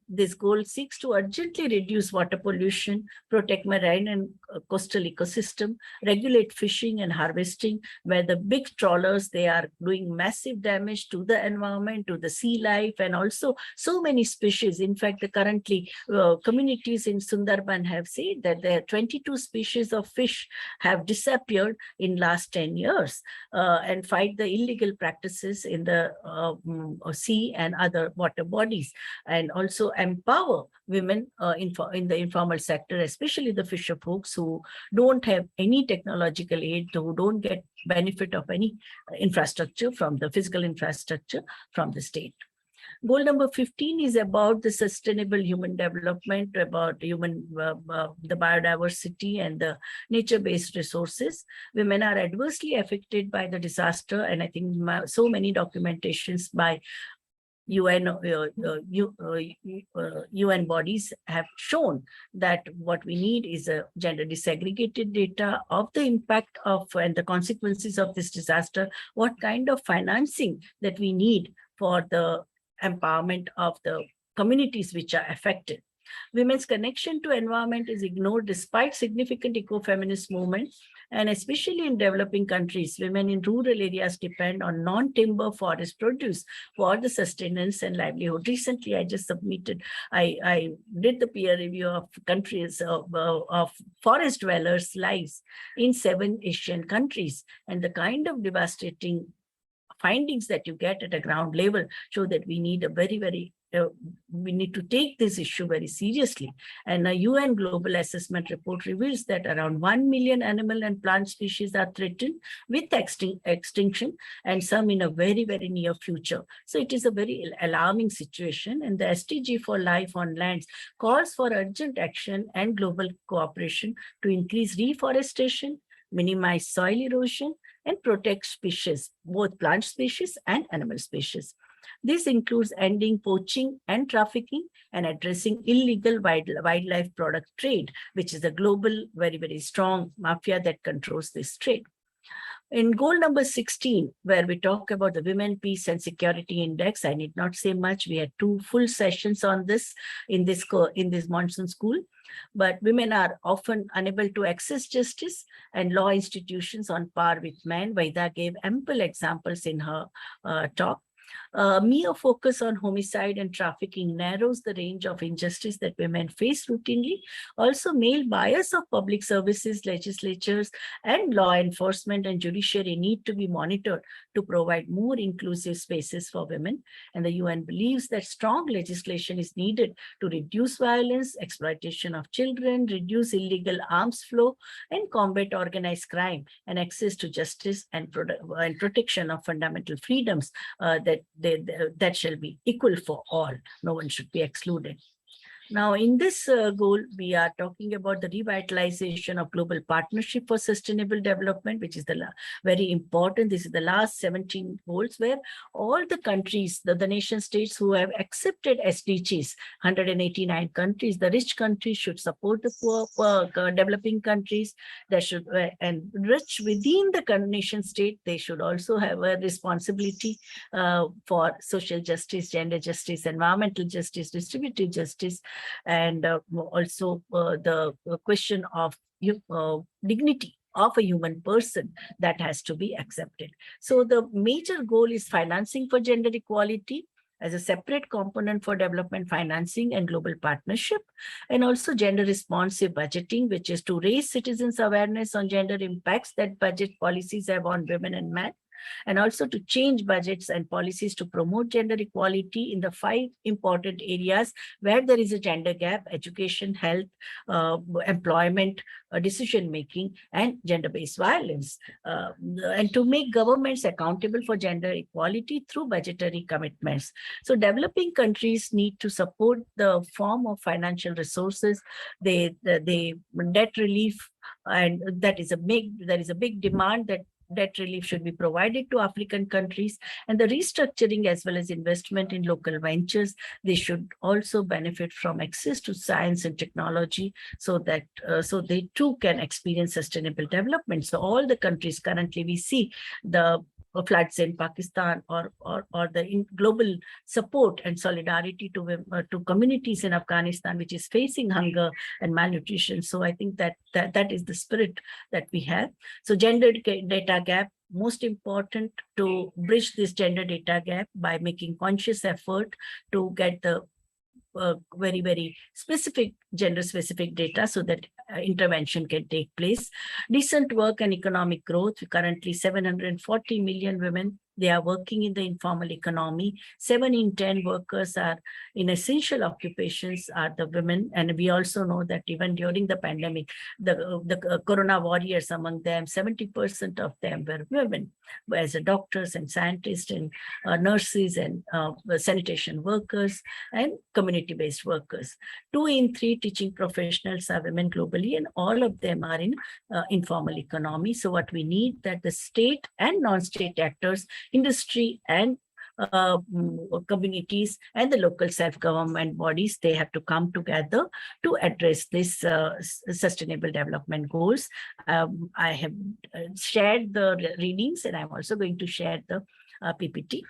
This goal seeks to urgently reduce water pollution, protect marine and coastal ecosystem, regulate fishing and harvesting, where the big trawlers, they are doing massive damage to the environment, to the sea life, and also so many species. In fact, currently communities in Sundarban have said that there are 22 species of fish have disappeared in last 10 years, and fight the illegal practices in the sea and other water bodies, and also empower women in the informal sector, especially the fisher folks who don't have any technological aid, who don't get benefit of any infrastructure from the physical infrastructure from the state. Goal number 15 is about the sustainable human development, about human, the biodiversity and the nature-based resources. Women are adversely affected by the disaster, and I think so many documentations by UN bodies have shown that what we need is a gender disaggregated data of the impact of and the consequences of this disaster, what kind of financing that we need for the empowerment of the communities which are affected. Women's connection to environment is ignored despite significant eco-feminist movements, and especially in developing countries, women in rural areas depend on non-timber forest produce for the sustenance and livelihood. Recently, I just submitted, I did the peer review of countries of forest dwellers' lives in 7 Asian countries, and the kind of devastating findings that you get at a ground level show that we need a we need to take this issue very seriously. And a UN global assessment report reveals that around 1 million animal and plant species are threatened with extinction, and some in a very, very near future. So it is a very alarming situation, and the SDG for life on lands calls for urgent action and global cooperation to increase reforestation, minimize soil erosion, and protect species, both plant species and animal species. This includes ending poaching and trafficking and addressing illegal wildlife product trade, which is a global, very, very strong mafia that controls this trade. In goal number 16, where we talk about the Women, Peace and Security Index, I need not say much. We had 2 full sessions on this in this Monsoon school. But women are often unable to access justice and law institutions on par with men. Vaida gave ample examples in her talk. Mere focus on homicide and trafficking narrows the range of injustice that women face routinely. Also, male bias of public services, legislatures, and law enforcement and judiciary need to be monitored to provide more inclusive spaces for women. And the UN believes that strong legislation is needed to reduce violence, exploitation of children, reduce illegal arms flow, and combat organized crime, and access to justice and protection of fundamental freedoms that shall be equal for all. No one should be excluded. Now, in this goal, we are talking about the revitalization of global partnership for sustainable development, which is very important. This is the last 17 goals where all the countries, the nation states who have accepted SDGs, 189 countries, the rich countries should support the poor developing countries. That should, and rich within the nation state, they should also have a responsibility for social justice, gender justice, environmental justice, distributive justice, and also the question of dignity of a human person that has to be accepted. So the major goal is financing for gender equality as a separate component for development financing and global partnership, and also gender responsive budgeting, which is to raise citizens' awareness on gender impacts that budget policies have on women and men, and also to change budgets and policies to promote gender equality in the 5 important areas where there is a gender gap: education, health, employment, decision-making, and gender-based violence. And to make governments accountable for gender equality through budgetary commitments. So developing countries need to support the form of financial resources, the debt relief, and there is a big demand that debt relief should be provided to African countries, and the restructuring as well as investment in local ventures, they should also benefit from access to science and technology so that so they too can experience sustainable development. So all the countries currently we see the floods in Pakistan or the global support and solidarity to communities in Afghanistan, which is facing hunger and malnutrition. So I think that is the spirit that we have. So gender data gap, most important to bridge this gender data gap by making conscious effort to get the very, very specific, gender-specific data so that intervention can take place. Decent work and economic growth. Currently, 740 million women, they are working in the informal economy. 7 in 10 workers are in essential occupations are the women. And we also know that even during the pandemic, the corona warriors among them, 70% of them were women, as doctors and scientists and nurses and sanitation workers and community-based workers. 2 in 3 teaching professionals are women globally, and all of them are in informal economy. So what we need that the state and non-state actors, industry and communities and the local self-government bodies, they have to come together to address this sustainable development goals. I have shared the readings, and I'm also going to share the PPT,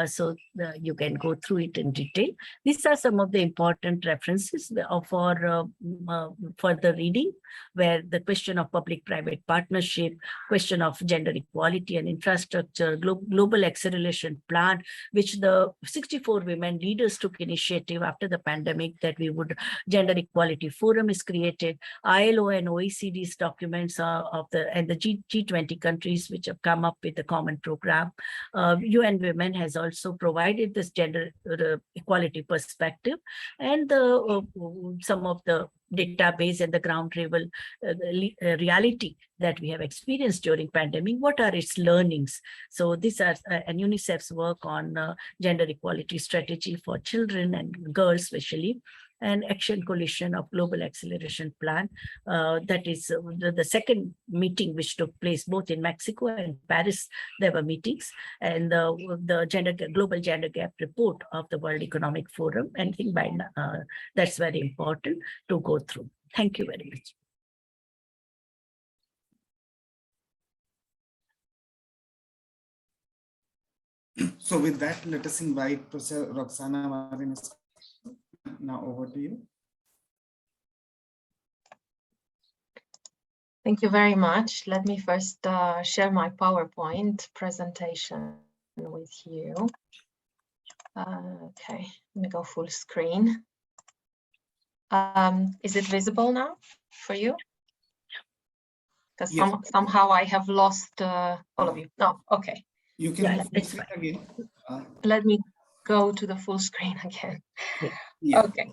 so you can go through it in detail. These are some of the important references for the reading, where the question of public-private partnership, question of gender equality and infrastructure, global acceleration plan, which the 64 women leaders took initiative after the pandemic that we would, gender equality forum is created, ILO and OECD's documents and the G20 countries which have come up with a common program. UN Women has also provided this gender equality perspective, and some of the database and the ground level reality that we have experienced during pandemic. What are its learnings? So these are and UNICEF's work on gender equality strategy for children and girls especially, and Action Coalition of Global Acceleration Plan. That is the second meeting which took place both in Mexico and Paris. There were meetings, and the Global Gender Gap report of the World Economic Forum. And I think by that's very important to go through. Thank you very much. So with that, let us invite Professor Roxana Martinez. Now over to you. Thank you very much. Let me first share my PowerPoint presentation with you. Okay, let me go full screen. Is it visible now for you? Because yes. somehow I have lost all of you. No, okay. You can again. Let me go to the full screen again. Yeah. Okay.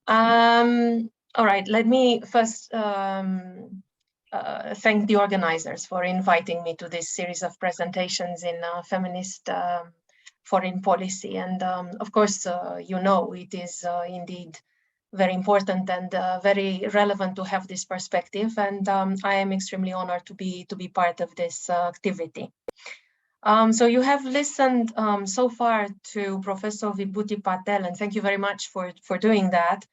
All right. Let me first thank the organizers for inviting me to this series of presentations in feminist foreign policy. And of course, you know, it is indeed very important and very relevant to have this perspective. And I am extremely honored to be part of this activity. So you have listened so far to Professor Vibhuti Patel, and thank you very much for doing that,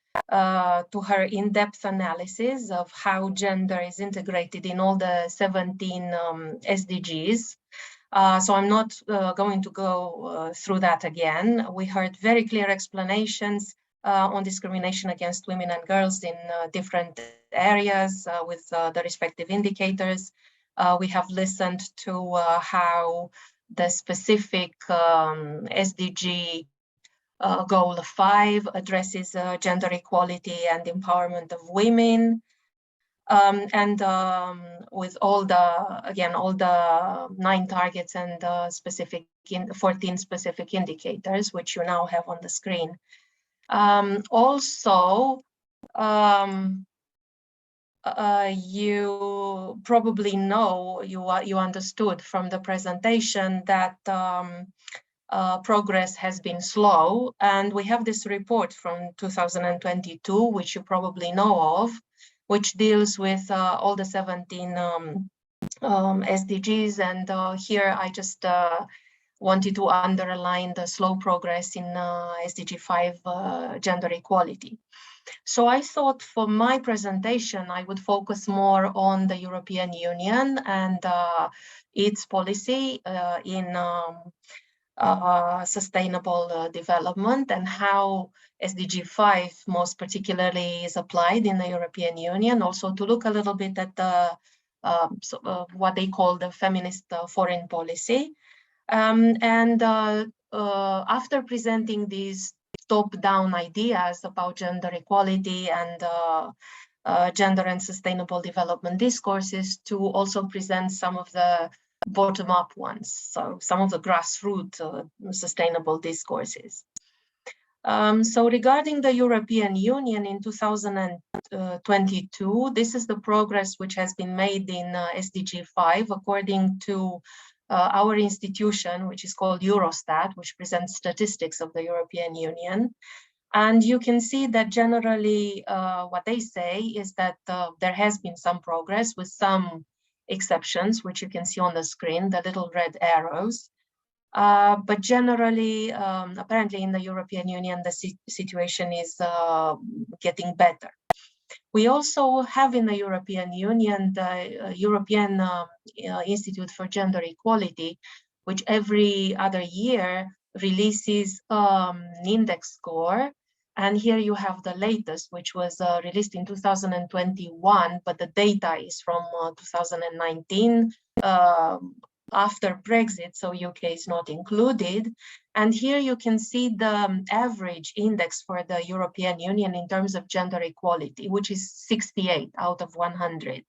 to her in-depth analysis of how gender is integrated in all the 17 SDGs. So I'm not going to go through that again. We heard very clear explanations on discrimination against women and girls in different areas with the respective indicators. We have listened to how the specific SDG goal 5 addresses gender equality and empowerment of women. And with all the 9 targets and 14 specific indicators, which you now have on the screen. Also, you probably know, you understood from the presentation that progress has been slow, and we have this report from 2022, which you probably know of, which deals with all the 17 SDGs, and here I just wanted to underline the slow progress in SDG 5 gender equality. So I thought for my presentation, I would focus more on the European Union and its policy in sustainable development, and how SDG 5 most particularly is applied in the European Union. Also to look a little bit at the what they call the feminist foreign policy. After presenting these top-down ideas about gender equality and gender and sustainable development discourses, to also present some of the bottom-up ones, so some of the grassroots sustainable discourses. So regarding the European Union in 2022, this is the progress which has been made in SDG 5 according to our institution, which is called Eurostat, which presents statistics of the European Union. And you can see that generally what they say is that there has been some progress, with some exceptions, which you can see on the screen, the little red arrows. But generally, apparently in the European Union, the situation is getting better. We also have in the European Union the European Institute for Gender Equality, which every other year releases an index score. And here you have the latest, which was released in 2021, but the data is from 2019, after Brexit, so UK is not included. And here you can see the average index for the European Union in terms of gender equality, which is 68 out of 100.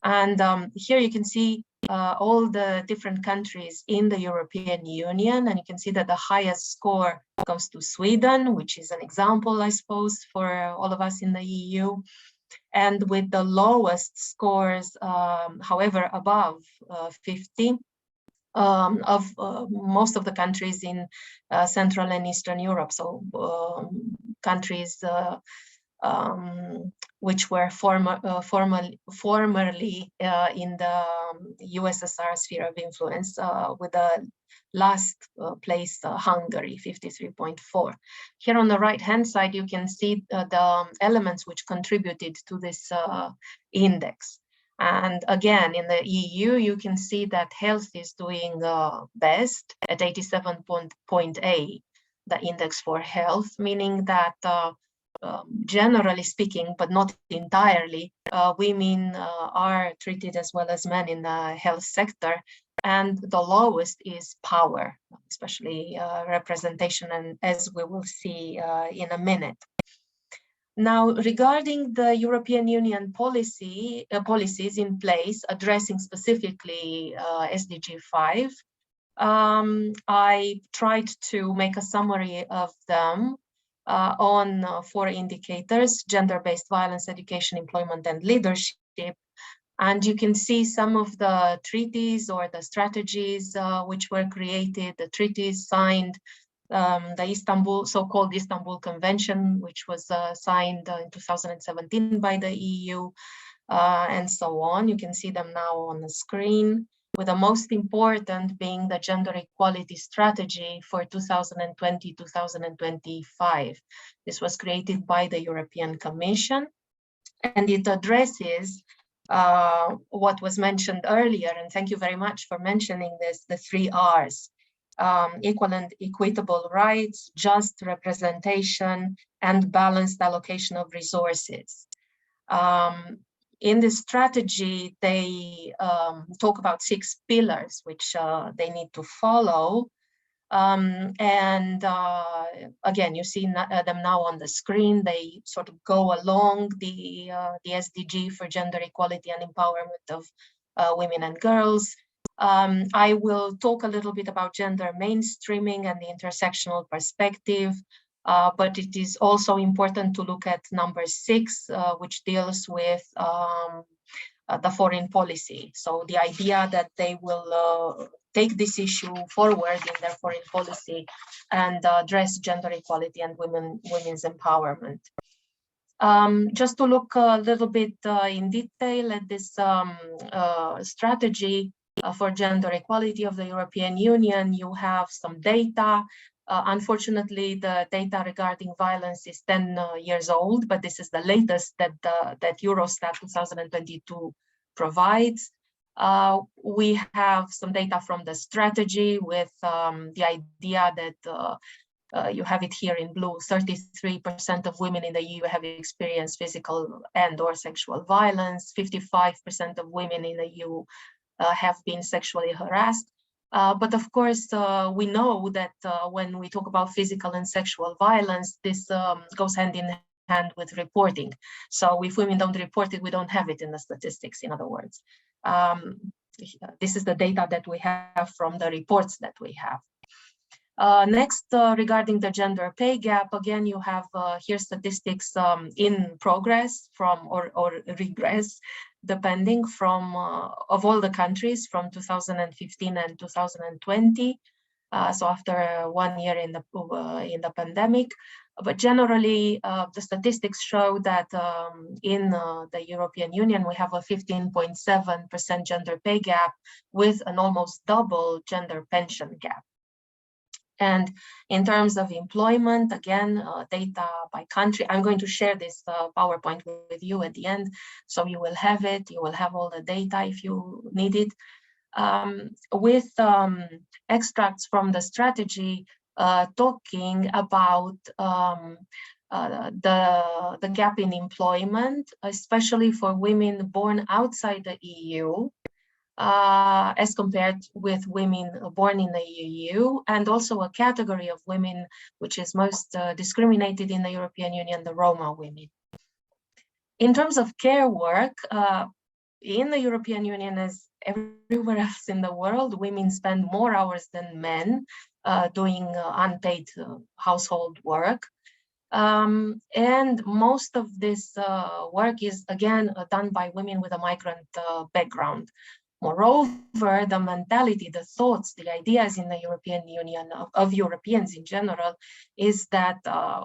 And here you can see all the different countries in the European Union, and you can see that the highest score goes to Sweden, which is an example, I suppose, for all of us in the EU. And with the lowest scores, however, above 50, of most of the countries in Central and Eastern Europe. So countries which were formerly in the USSR sphere of influence, with the last place, Hungary, 53.4. Here on the right-hand side, you can see the elements which contributed to this index. And again, in the EU, you can see that health is doing best at 87.8, the index for health, meaning that generally speaking, but not entirely, women are treated as well as men in the health sector. And the lowest is power, especially representation, and as we will see in a minute. Now, regarding the European Union policies in place addressing specifically SDG 5, I tried to make a summary of them on 4 indicators: gender-based violence, education, employment, and leadership. And you can see some of the treaties or the strategies which were created, the treaties signed, the so-called Istanbul Convention, which was signed in 2017 by the EU, and so on. You can see them now on the screen, with the most important being the gender equality strategy for 2020-2025. This was created by the European Commission, and it addresses what was mentioned earlier, and thank you very much for mentioning this, the 3 R's. Equal and equitable rights, just representation, and balanced allocation of resources. In this strategy, they talk about 6 pillars which they need to follow. Again, you see them now on the screen. They sort of go along the SDG for gender equality and empowerment of women and girls. I will talk a little bit about gender mainstreaming and the intersectional perspective, but it is also important to look at number 6, which deals with the foreign policy. So the idea that they will take this issue forward in their foreign policy and address gender equality and women's empowerment. Just to look a little bit in detail at this strategy for gender equality of the European Union, you have some data. Unfortunately, the data regarding violence is 10 years old, but this is the latest that Eurostat 2022 provides. We have some data from the strategy with the idea that you have it here in blue, 33% of women in the EU have experienced physical and/or sexual violence. 55% of women in the EU have been sexually harassed. But of course, we know that when we talk about physical and sexual violence, this goes hand in hand with reporting. So if women don't report it, we don't have it in the statistics, in other words. This is the data that we have from the reports that we have. Next, regarding the gender pay gap, again, you have here statistics in progress from or regress, depending from of all the countries from 2015 and 2020. So after 1 year in the pandemic, but generally the statistics show that in the European Union we have a 15.7% gender pay gap with an almost double gender pension gap. And in terms of employment, again, data by country, I'm going to share this PowerPoint with you at the end, so you will have it, you will have all the data if you need it. With extracts from the strategy talking about the gap in employment, especially for women born outside the EU, as compared with women born in the EU, and also a category of women which is most discriminated in the European Union, the Roma women. In terms of care work, in the European Union, as everywhere else in the world, women spend more hours than men doing unpaid household work. And most of this work is, again, done by women with a migrant background. Moreover, the mentality, the thoughts, the ideas in the European Union, of Europeans in general, is that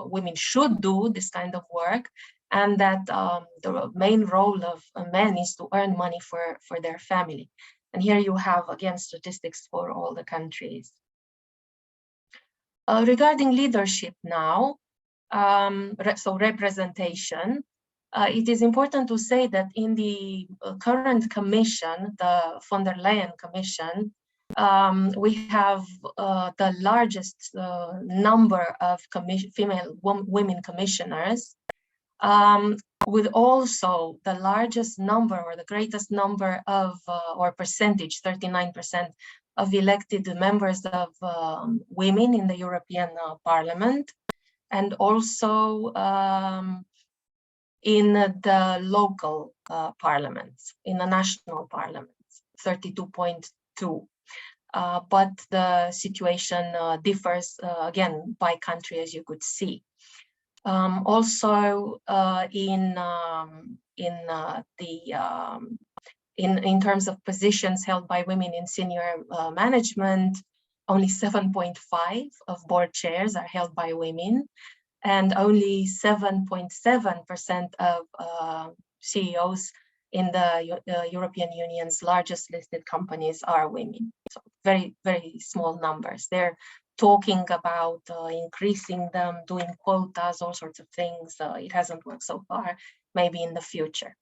women should do this kind of work, and that the main role of a man is to earn money for their family. And here you have, again, statistics for all the countries. Regarding leadership now, so representation, it is important to say that in the current commission, the von der Leyen Commission, we have the largest number of female women commissioners, with also the largest number or the greatest number of, or percentage, 39% of elected members of women in the European Parliament, and also in the local parliaments, in the national parliaments, 32.2. But the situation differs again by country, as you could see. Also in terms of positions held by women in senior management, only 7.5 of board chairs are held by women, and only 7.7% of CEOs in the European Union's largest listed companies are women. So very, very small numbers. They're talking about increasing them, doing quotas, all sorts of things. It hasn't worked so far, maybe in the future.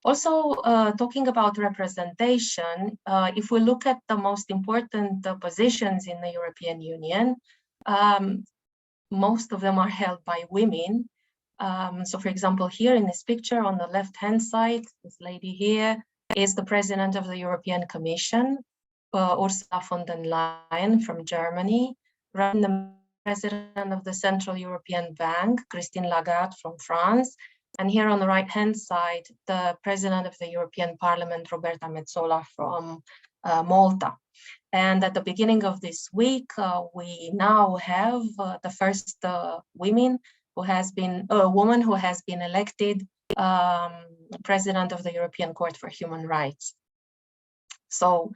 Also, talking about representation, if we look at the most important positions in the European Union, most of them are held by women. So for example, here in this picture on the left-hand side, this lady here is the president of the European Commission, Ursula von der Leyen from Germany, and the president of the Central European Bank, Christine Lagarde from France, and here on the right-hand side, the president of the European Parliament, Roberta Metsola from Malta. And at the beginning of this week, we now have the first woman who has been elected president of the European Court for Human Rights. So,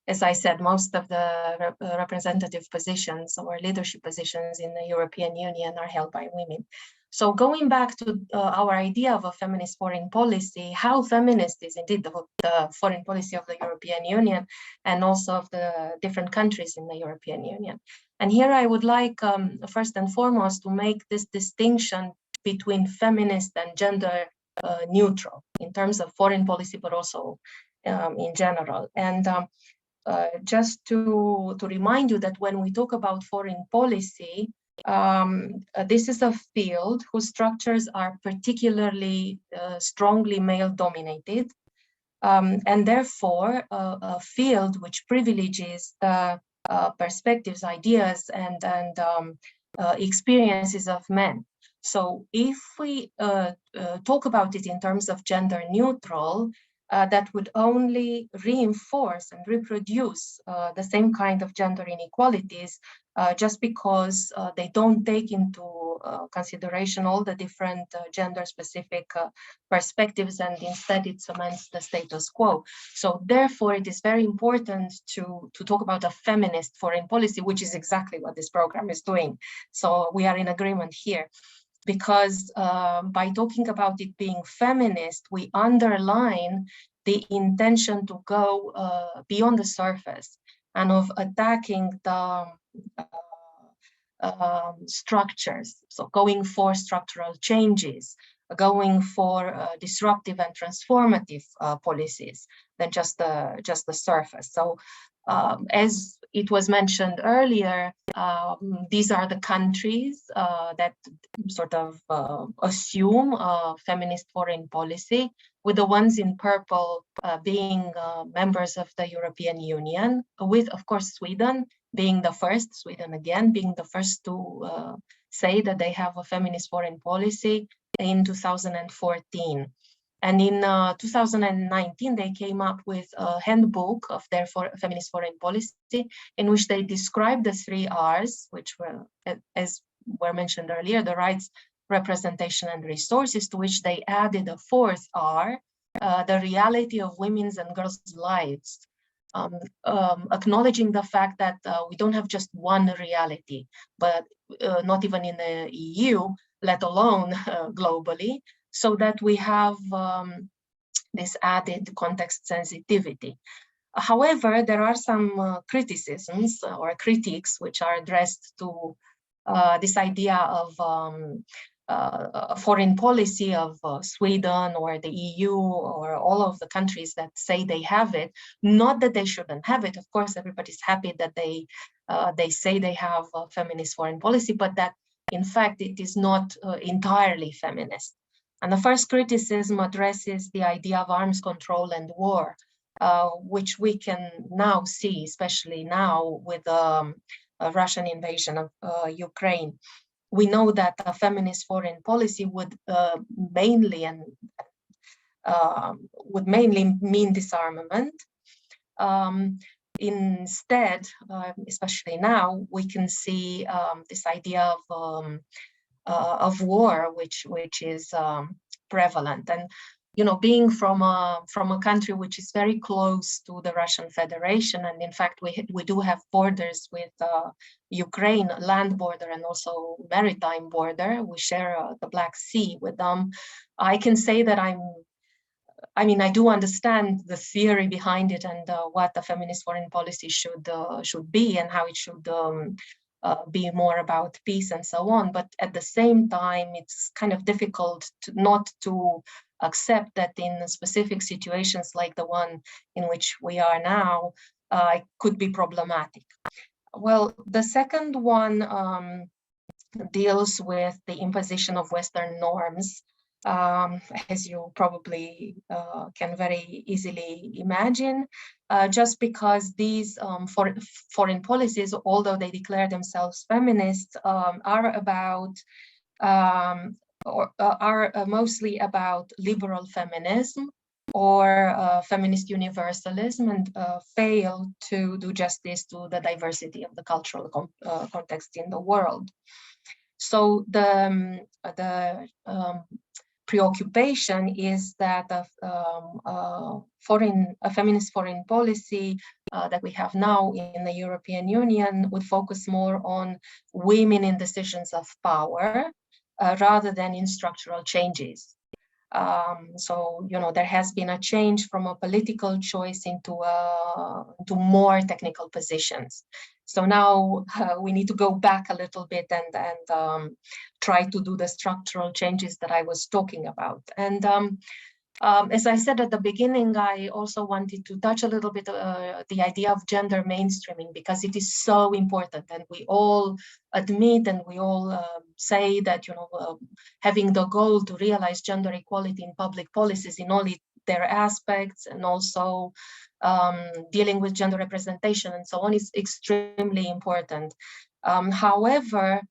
as I said, most of the representative positions or leadership positions in the European Union are held by women. So going back to our idea of a feminist foreign policy, how feminist is indeed the foreign policy of the European Union and also of the different countries in the European Union. And here I would like first and foremost to make this distinction between feminist and gender neutral in terms of foreign policy, but also in general. And just to remind you that when we talk about foreign policy, this is a field whose structures are particularly strongly male-dominated, and therefore a field which privileges the perspectives, ideas, and experiences of men. So if we talk about it in terms of gender neutral, that would only reinforce and reproduce the same kind of gender inequalities just because they don't take into consideration all the different gender-specific perspectives, and instead it cements the status quo. So therefore, it is very important to talk about a feminist foreign policy, which is exactly what this program is doing. So we are in agreement here. Because by talking about it being feminist, we underline the intention to go beyond the surface and of attacking the structures. So going for structural changes, going for disruptive and transformative policies than just the surface. So as it was mentioned earlier, these are the countries that sort of assume a feminist foreign policy, with the ones in purple being members of the European Union, with, of course, Sweden being the first, Sweden again being the first to say that they have a feminist foreign policy in 2014. And in 2019, they came up with a handbook of their feminist foreign policy, in which they described the 3 R's, which were, as were mentioned earlier, the rights, representation, and resources, to which they added a 4th R, the reality of women's and girls' lives, acknowledging the fact that we don't have just one reality, but not even in the EU, let alone globally, so that we have this added context sensitivity. However, there are some criticisms or critiques which are addressed to this idea of foreign policy of Sweden or the EU or all of the countries that say they have it. Not that they shouldn't have it. Of course, everybody's happy that they say they have a feminist foreign policy, but that in fact it is not entirely feminist. And the first criticism addresses the idea of arms control and war, which we can now see, especially now with the Russian invasion of Ukraine. We know that a feminist foreign policy would mainly mean disarmament. Instead, especially now, we can see this idea of war, which is prevalent. And being from a country which is very close to the Russian Federation, and in fact we do have borders with Ukraine, land border and also maritime border. We share the Black Sea with them. I can say that I do understand the theory behind it and what the feminist foreign policy should be and how it should be more about peace and so on. But at the same time, it's kind of difficult not to accept that in specific situations like the one in which we are now, it could be problematic. Well, the second one deals with the imposition of Western norms. As you probably can very easily imagine, just because these foreign policies, although they declare themselves feminist, are about are mostly about liberal feminism or feminist universalism, and fail to do justice to the diversity of the cultural context in the world. So the preoccupation is that a feminist foreign policy that we have now in the European Union would focus more on women in decisions of power, rather than in structural changes. So, you know, there has been a change from a political choice into more technical positions. So now we need to go back a little bit and try to do the structural changes that I was talking about. And as I said at the beginning, I also wanted to touch a little bit the idea of gender mainstreaming, because it is so important, and we all admit and we all say that, you know, having the goal to realize gender equality in public policies in all their aspects, and also dealing with gender representation and so on, is extremely important. However,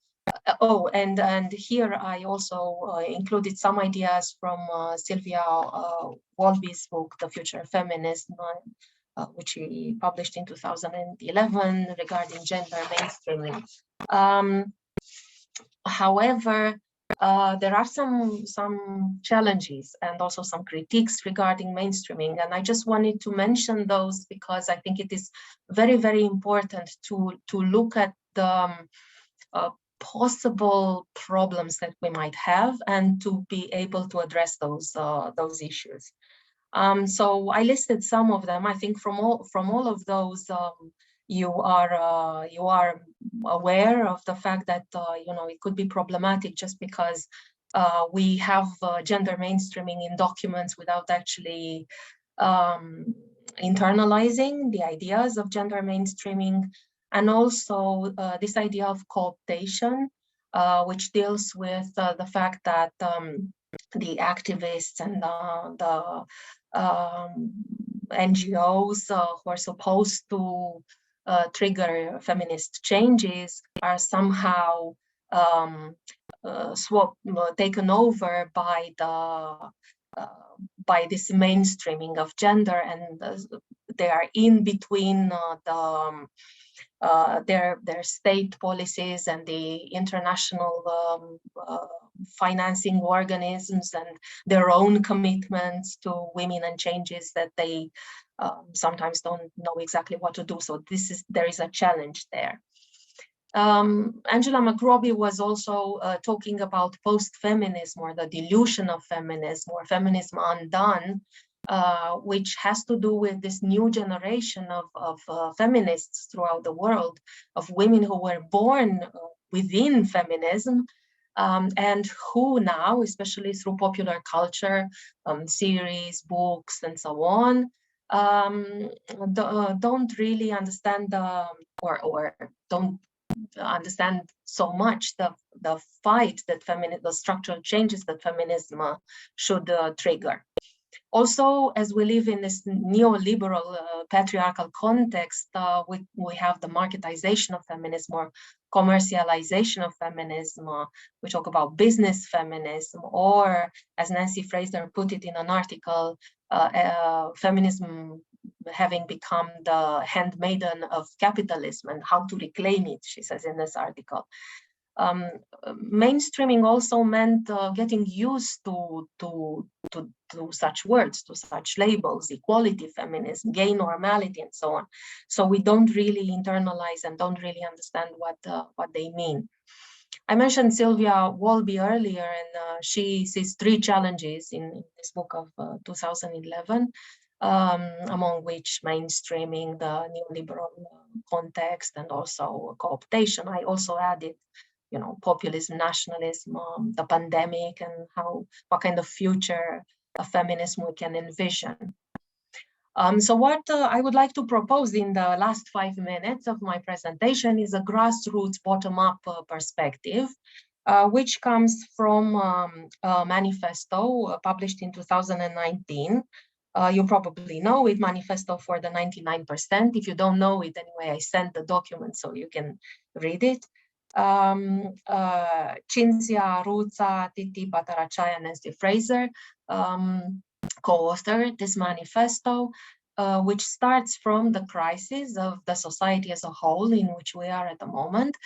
and here I also included some ideas from Sylvia Wolby's book, The Future of Feminism, which he published in 2011 regarding gender mainstreaming. However, there are some challenges and also some critiques regarding mainstreaming, and I just wanted to mention those because I think it is very, very important to look at the possible problems that we might have and to be able to address those issues. So I listed some of them. I think from all of those, you are aware of the fact that you know, it could be problematic just because we have gender mainstreaming in documents without actually internalizing the ideas of gender mainstreaming. And also this idea of cooptation, which deals with the fact that the activists and the NGOs who are supposed to trigger feminist changes are somehow taken over by this mainstreaming of gender, and they are in between their state policies and the international financing organisms and their own commitments to women and changes that they sometimes don't know exactly what to do. So there is a challenge there. Angela McRobbie was also talking about post-feminism, or the delusion of feminism, or feminism undone, which has to do with this new generation of feminists throughout the world, of women who were born within feminism, and who now, especially through popular culture, series, books, and so on, don't really understand or don't understand so much the fight that the structural changes that feminism should trigger. Also, as we live in this neoliberal patriarchal context, we have the marketization of feminism, or commercialization of feminism. We talk about business feminism, or as Nancy Fraser put it in an article, feminism having become the handmaiden of capitalism and how to reclaim it, she says in this article. Mainstreaming also meant getting used to such words, to such labels: equality, feminism, gay normality, and so on. So we don't really internalize and don't really understand what they mean. I mentioned Sylvia Wolby earlier, and she sees 3 challenges in this book of 2011. Among which mainstreaming, the neoliberal context, and also cooptation. I also added, you know, populism, nationalism, the pandemic, and what kind of future of feminism we can envision. So what I would like to propose in the last 5 minutes of my presentation is a grassroots bottom-up perspective, which comes from a manifesto published in 2019. You probably know it, Manifesto for the 99%. If you don't know it, anyway, I sent the document so you can read it. Cinzia Ruza, Titi Bhattacharya, and Nancy Fraser co-authored this manifesto, which starts from the crisis of the society as a whole in which we are at the moment.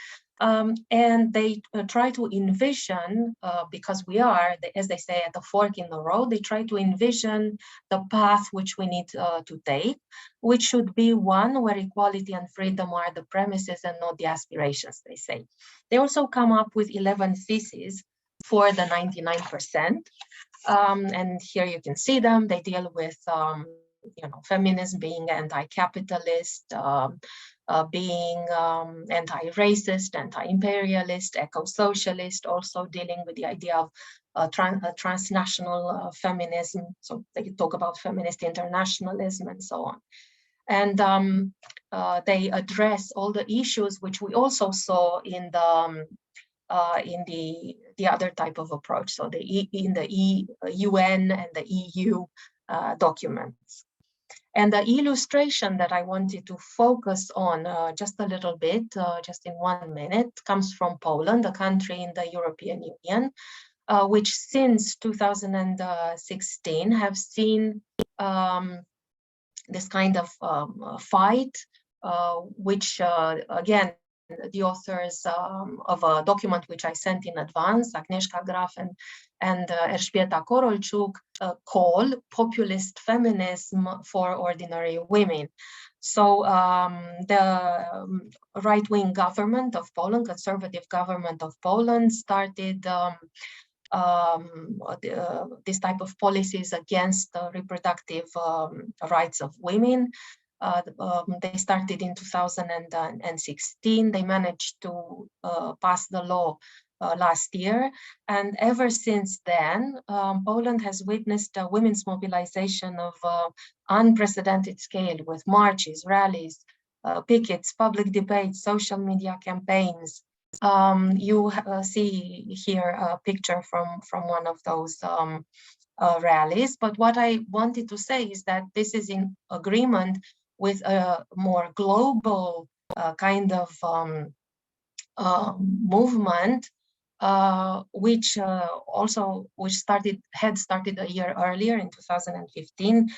And they try to envision, because we are, as they say, at the fork in the road, they try to envision the path which we need to take, which should be one where equality and freedom are the premises and not the aspirations, they say. They also come up with 11 theses, for the 99%. And here you can see them. They deal with feminism, being anti-capitalist, being anti-racist, anti-imperialist, eco-socialist, also dealing with the idea of transnational feminism. So they talk about feminist internationalism and so on. And they address all the issues which we also saw in the other type of approach, so in the UN and the EU documents. And the illustration that I wanted to focus on just a little bit, just in 1 minute, comes from Poland, a country in the European Union, which since 2016 have seen this kind of fight, which again, the authors of a document which I sent in advance, Agnieszka Graf and Elżbieta Korolczuk, call populist feminism for ordinary women. So the right-wing government of Poland, conservative government of Poland, started this type of policies against the reproductive rights of women. They started in 2016. They managed to pass the law last year. And ever since then, Poland has witnessed a women's mobilization of unprecedented scale, with marches, rallies, pickets, public debates, social media campaigns. You see here a picture from one of those rallies. But what I wanted to say is that this is in agreement with a more global kind of movement, which had started a year earlier in 2015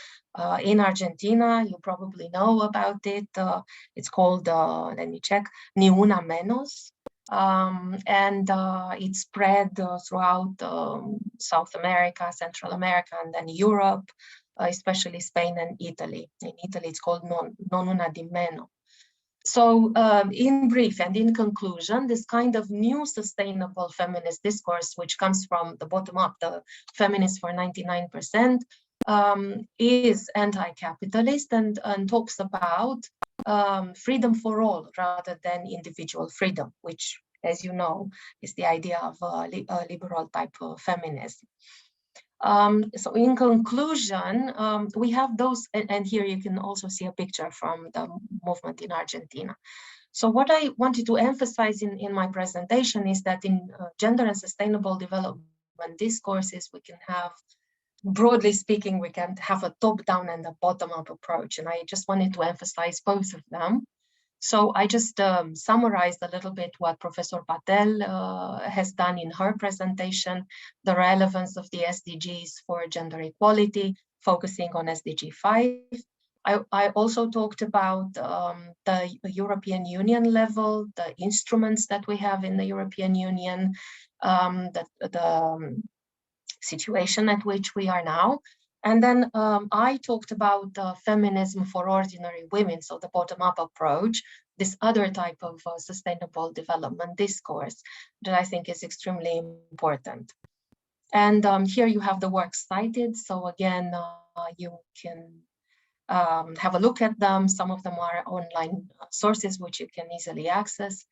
in Argentina. You probably know about it. It's called, let me check, Ni Una Menos. And it spread throughout South America, Central America, and then Europe, especially Spain and Italy. In Italy, it's called Non Una di Meno. So in brief and in conclusion, this kind of new sustainable feminist discourse, which comes from the bottom up, the feminist for 99%, is anti-capitalist and talks about freedom for all rather than individual freedom, which, as you know, is the idea of a liberal type of feminism. So in conclusion, we have those, and here you can also see a picture from the movement in Argentina. So what I wanted to emphasize in my presentation is that in gender and sustainable development discourses, we can have, broadly speaking, we can have a top-down and a bottom-up approach. And I just wanted to emphasize both of them. So I just summarized a little bit what Professor Patel has done in her presentation, the relevance of the SDGs for gender equality, focusing on SDG 5. I also talked about the European Union level, the instruments that we have in the European Union, the situation at which we are now. And then I talked about feminism for ordinary women, so the bottom-up approach, this other type of sustainable development discourse that I think is extremely important. And here you have the works cited. So again, you can have a look at them. Some of them are online sources which you can easily access.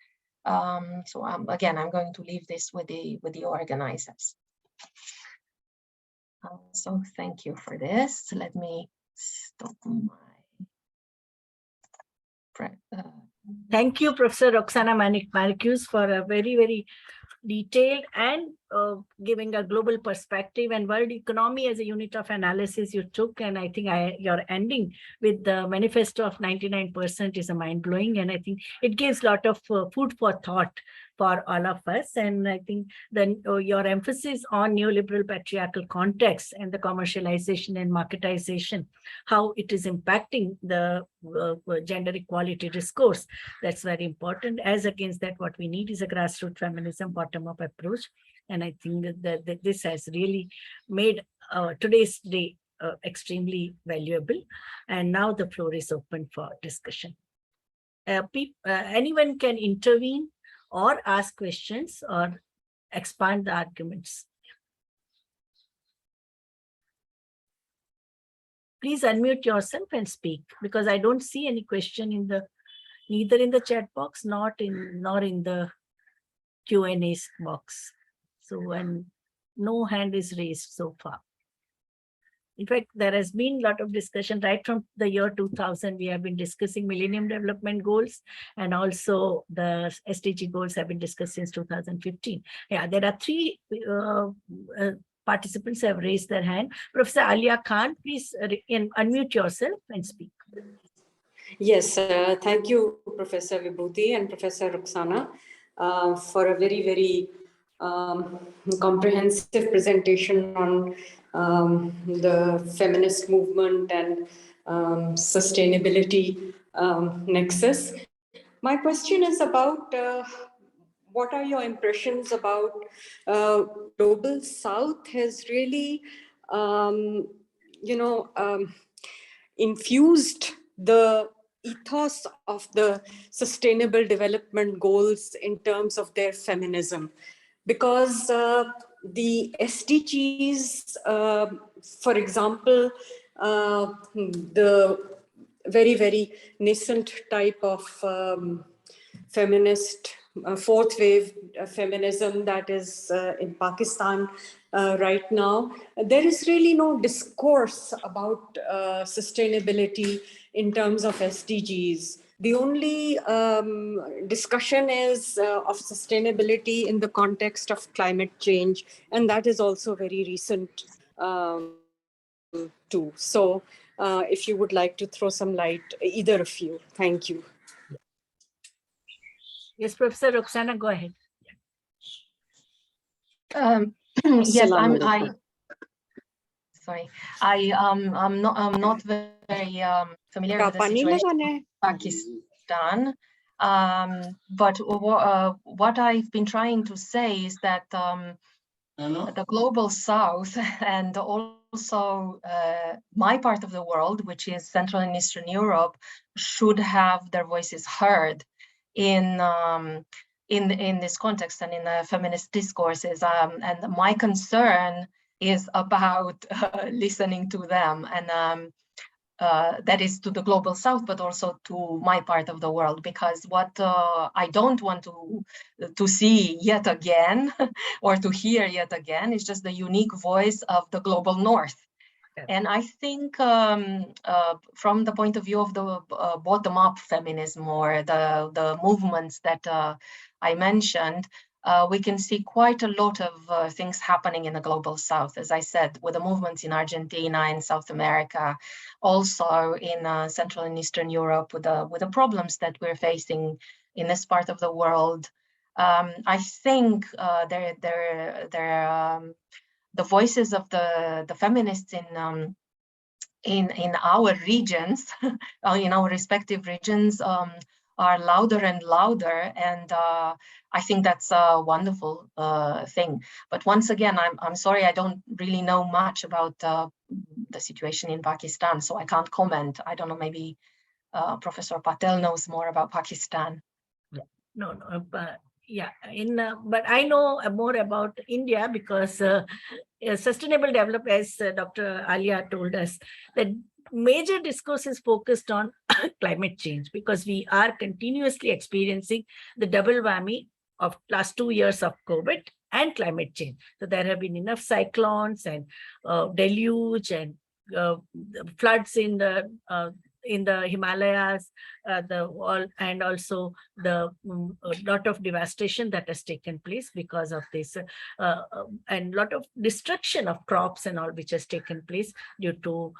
So again, I'm going to leave this with the organizers. So thank you for this. Let me stop my. Thank you, Professor Roxana Maricuz, for a very, very detailed and giving a global perspective and world economy as a unit of analysis you took. And I think your ending with the manifesto of 99% is a mind-blowing, and I think it gives a lot of food for thought for all of us. And I think then your emphasis on neoliberal patriarchal context and the commercialization and marketization, how it is impacting the gender equality discourse, that's very important. As against that, what we need is a grassroots feminism, bottom-up approach. And I think that this has really made today's day extremely valuable. And now the floor is open for discussion. Anyone can intervene or ask questions, or expand the arguments. Please unmute yourself and speak, because I don't see any question in the, neither in the chat box, nor in the Q&A box. So, and no hand is raised so far. In fact, there has been a lot of discussion right from the year 2000. We have been discussing Millennium Development Goals, and also the SDG goals have been discussed since 2015. Yeah, there are three participants have raised their hand. Professor Alia Khan, please unmute yourself and speak. Yes, thank you, Professor Vibhuti and Professor Roxana, for a very, very comprehensive presentation on the feminist movement and sustainability nexus. My question is about what are your impressions about Global South has really, infused the ethos of the Sustainable Development Goals in terms of their feminism. Because the SDGs, for example, the very, very nascent type of feminist, fourth wave feminism that is in Pakistan right now, there is really no discourse about sustainability in terms of SDGs. The only discussion is of sustainability in the context of climate change, and that is also very recent too. So if you would like to throw some light, either of you, thank you. Yes, Professor Roxana, go ahead. Yes, I'm not very familiar with the situation in Pakistan. But what I've been trying to say is that the Global South and also my part of the world, which is Central and Eastern Europe, should have their voices heard in this context and in the feminist discourses. And my concern is about listening to them, and that is to the Global South, but also to my part of the world, because what I don't want to see yet again or to hear yet again is just the unique voice of the Global North. And I think from the point of view of the bottom-up feminism, or the movements that I mentioned, we can see quite a lot of things happening in the Global South, as I said, with the movements in Argentina, in South America, also in Central and Eastern Europe, with the problems that we're facing in this part of the world. I think the voices of the feminists in our regions, in our respective regions, are louder and louder, and I think that's a wonderful thing. But once again, I'm sorry, I don't really know much about the situation in Pakistan, so I can't comment. I don't know, maybe Professor Patel knows more about Pakistan. No, yeah, but I know more about India, because sustainable development, as Dr. Alia told us, that major discourse is focused on climate change, because we are continuously experiencing the double whammy of last 2 years of COVID and climate change. So there have been enough cyclones and deluge and floods in the Himalayas, and also the lot of devastation that has taken place because of this, and lot of destruction of crops and all, which has taken place due to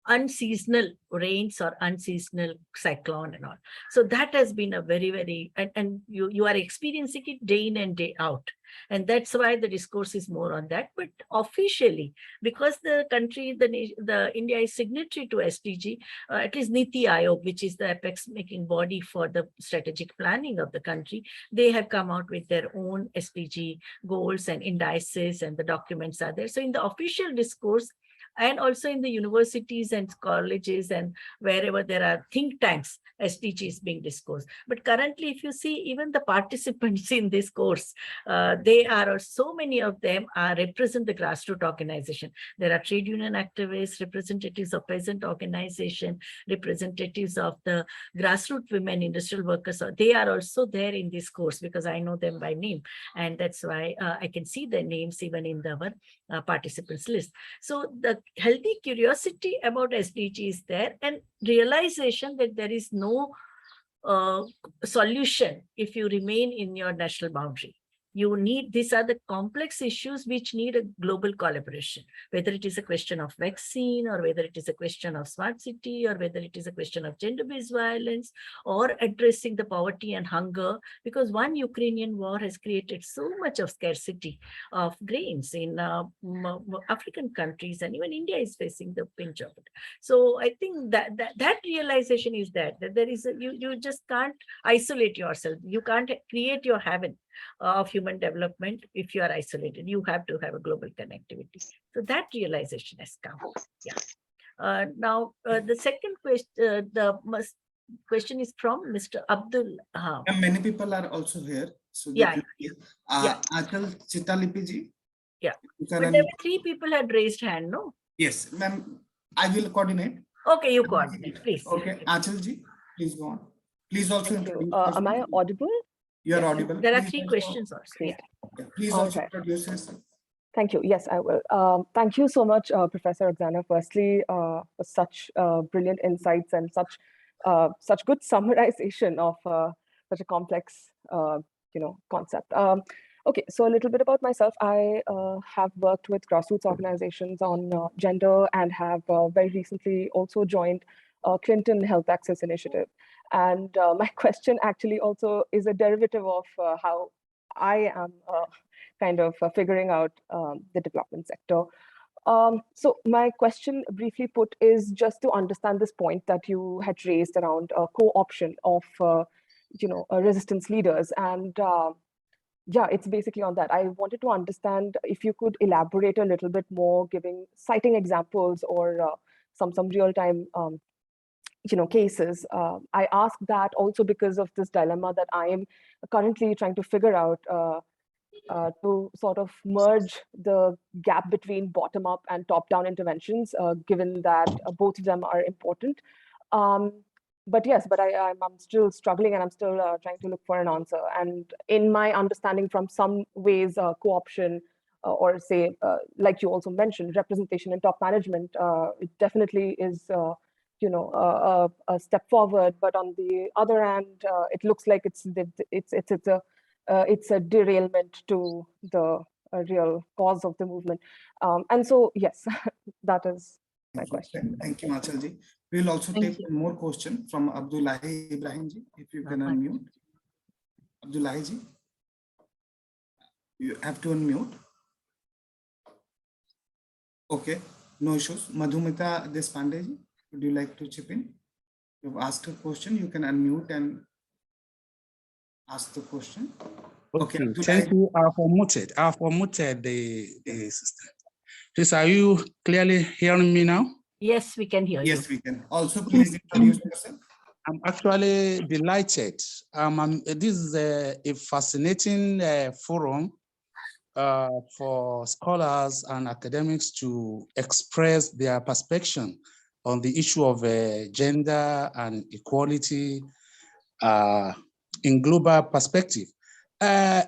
unseasonal rains or unseasonal cyclone and all. So that has been a very, very, and you are experiencing it day in and day out. And that's why the discourse is more on that. But officially, because the country, the India is signatory to SDG, at least Niti Aayog, which is the apex making body for the strategic planning of the country, they have come out with their own SDG goals and indices, and the documents are there. So in the official discourse, and also in the universities and colleges and wherever there are think tanks, SDG is being discussed. But currently, if you see, even the participants in this course, they are, so many of them represent the grassroots organization. There are trade union activists, representatives of peasant organization, representatives of the grassroots women, industrial workers. They are also there in this course because I know them by name. And that's why I can see their names even in our participants list. So the healthy curiosity about SDG is there, and realization that there is no solution if you remain in your national boundary. You need, these are the complex issues which need a global collaboration, whether it is a question of vaccine, or whether it is a question of smart city, or whether it is a question of gender-based violence, or addressing the poverty and hunger, because one Ukrainian war has created so much of scarcity of grains in African countries, and even India is facing the pinch of it. So I think that realization is that there is you just can't isolate yourself. You can't create your heaven of human development if you are isolated. You have to have a global connectivity. So that realization has come. Yeah. Now the second question, question is from Mr. Abdul. And many people are also here. So yeah. Achal Chitalipiji. Yeah. But there were 3 people had raised hand, no? Yes, ma'am. I will coordinate. Okay, you coordinate, please. Okay, Achalji, please go on. Please also. Am I audible? You are audible. There are 3 questions also. Yeah. Okay. Please also introduce yourself. Thank you. Yes, I will. Thank you so much, Professor Roxana, firstly, for such brilliant insights and such good summarization of such a complex, concept. Okay, so a little bit about myself. I have worked with grassroots organizations on gender, and have very recently also joined Clinton Health Access Initiative. And my question actually also is a derivative of how I am kind of figuring out the development sector. So my question, briefly put, is just to understand this point that you had raised around co-option of, resistance leaders. And yeah, it's basically on that. I wanted to understand if you could elaborate a little bit more, citing examples or some real-time cases. I ask that also because of this dilemma that I am currently trying to figure out to sort of merge the gap between bottom-up and top-down interventions, given that both of them are important. But yes, I'm still struggling, and I'm still trying to look for an answer. And in my understanding, from some ways, co-option, or say, like you also mentioned, representation in top management, it definitely is a step forward, but on the other hand, it looks like it's a derailment to the real cause of the movement. And so, yes, that is my question. Thank you, Achalji. We will also take one more question from Abdullahi Ibrahimji, if you can unmute. Abdullahi ji, you have to unmute. Okay, no issues. Madhumita Deshpandeji, would you like to chip in? You've asked a question, you can unmute and ask the question. Okay, thank you. I've unmuted the system. Please, are you clearly hearing me now? Yes, we can hear you. Yes, we can. Also, please introduce yourself. I'm actually delighted. This is a fascinating forum for scholars and academics to express their perspective on the issue of gender and equality in global perspective. There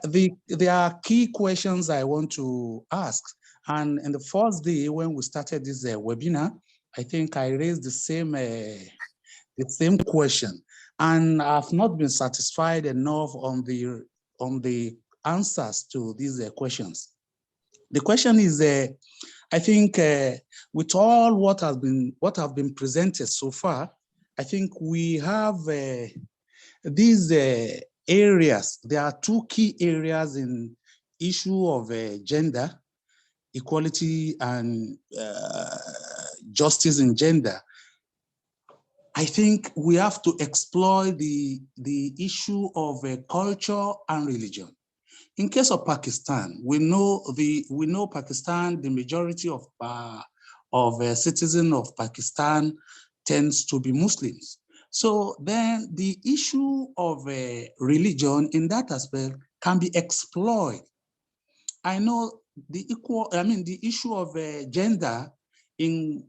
are key questions I want to ask. And in the first day when we started this webinar, I think I raised the same question, and I've not been satisfied enough on the answers to these questions. The question is, I think with all what have been presented so far, I think we have these areas. There are 2 key areas in issue of gender equality and justice in gender. I think we have to explore the issue of culture and religion. In case of Pakistan, we know Pakistan, the majority of of citizens of Pakistan tends to be Muslims. So then the issue of religion in that aspect can be exploited. I know the issue of gender in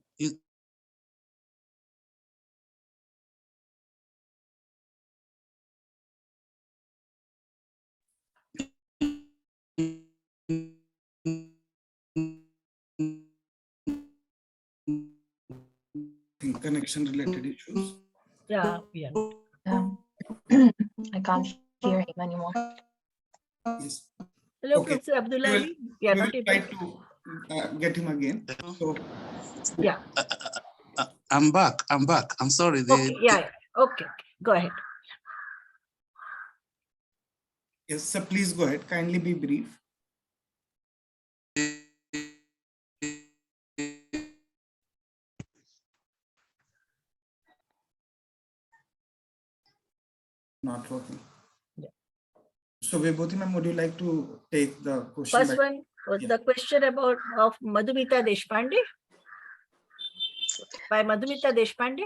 connection related issues. Yeah. I can't hear him anymore. Yes. Hello, Okay. Professor Abdullah Ali. We are We will not able try to get him again. So Yeah. I'm back. I'm sorry. Okay. Yeah. Okay. Go ahead. yes, sir, please go ahead. Kindly be brief. Not working. Yeah. So Vibhuti ma'am, would you like to take the question? First one was the question about of Madhumita Deshpande. By Madhumita Deshpande.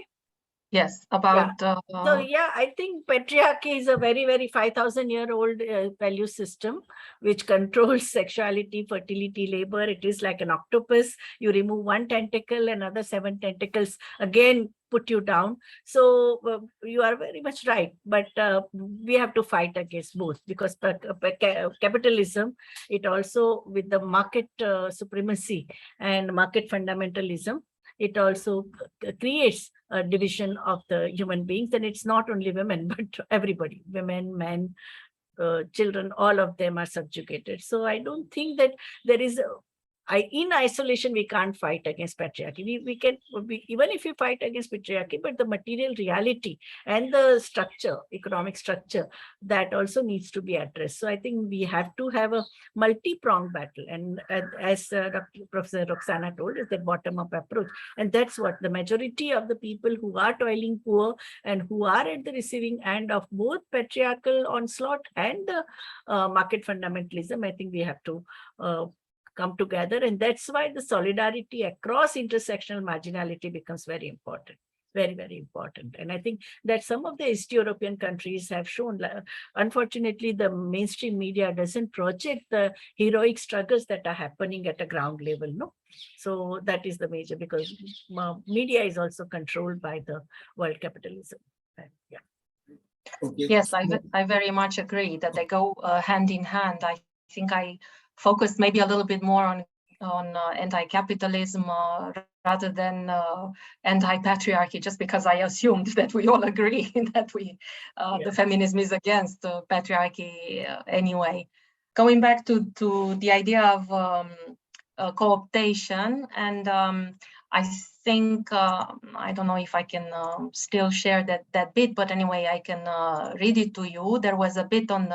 Yes, about. So yeah, I think patriarchy is a very, very 5,000-year-old value system which controls sexuality, fertility, labor. It is like an octopus. You remove one tentacle, another 7 tentacles again put you down. So you are very much right. But we have to fight against both, because capitalism, it also with the market supremacy and market fundamentalism, it also creates a division of the human beings. And it's not only women, but everybody, women, men, children, all of them are subjugated. So I don't think that there is in isolation, we can't fight against patriarchy. We can, even if we fight against patriarchy, but the material reality and the structure, economic structure, that also needs to be addressed. So I think we have to have a multi-pronged battle. And as Professor Roxana told, is the bottom-up approach. And that's what the majority of the people who are toiling poor and who are at the receiving end of both patriarchal onslaught and the market fundamentalism, I think we have to come together. And that's why the solidarity across intersectional marginality becomes very important, very, very important. And I think that some of the East European countries have shown, unfortunately, the mainstream media doesn't project the heroic struggles that are happening at a ground level. No, so that is the major, because media is also controlled by the world capitalism. Yeah. Okay. Yes, I very much agree that they go hand in hand. I think I focused maybe a little bit more on anti-capitalism rather than anti-patriarchy, just because I assumed that we all agree that the feminism is against patriarchy anyway. Going back to the idea of cooptation, and I think, I don't know if I can still share that bit, but anyway, I can read it to you. There was a bit on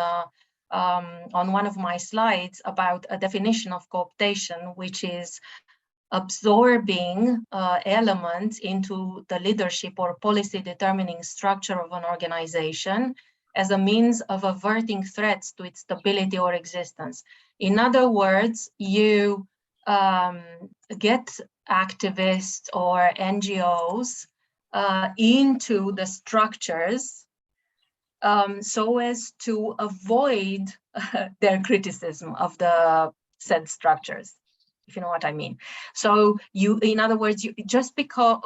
one of my slides about a definition of cooptation, which is absorbing elements into the leadership or policy determining structure of an organization as a means of averting threats to its stability or existence. In other words, you get activists or NGOs into the structures so as to avoid their criticism of the said structures, if you know what I mean. So you, in other words, you just because,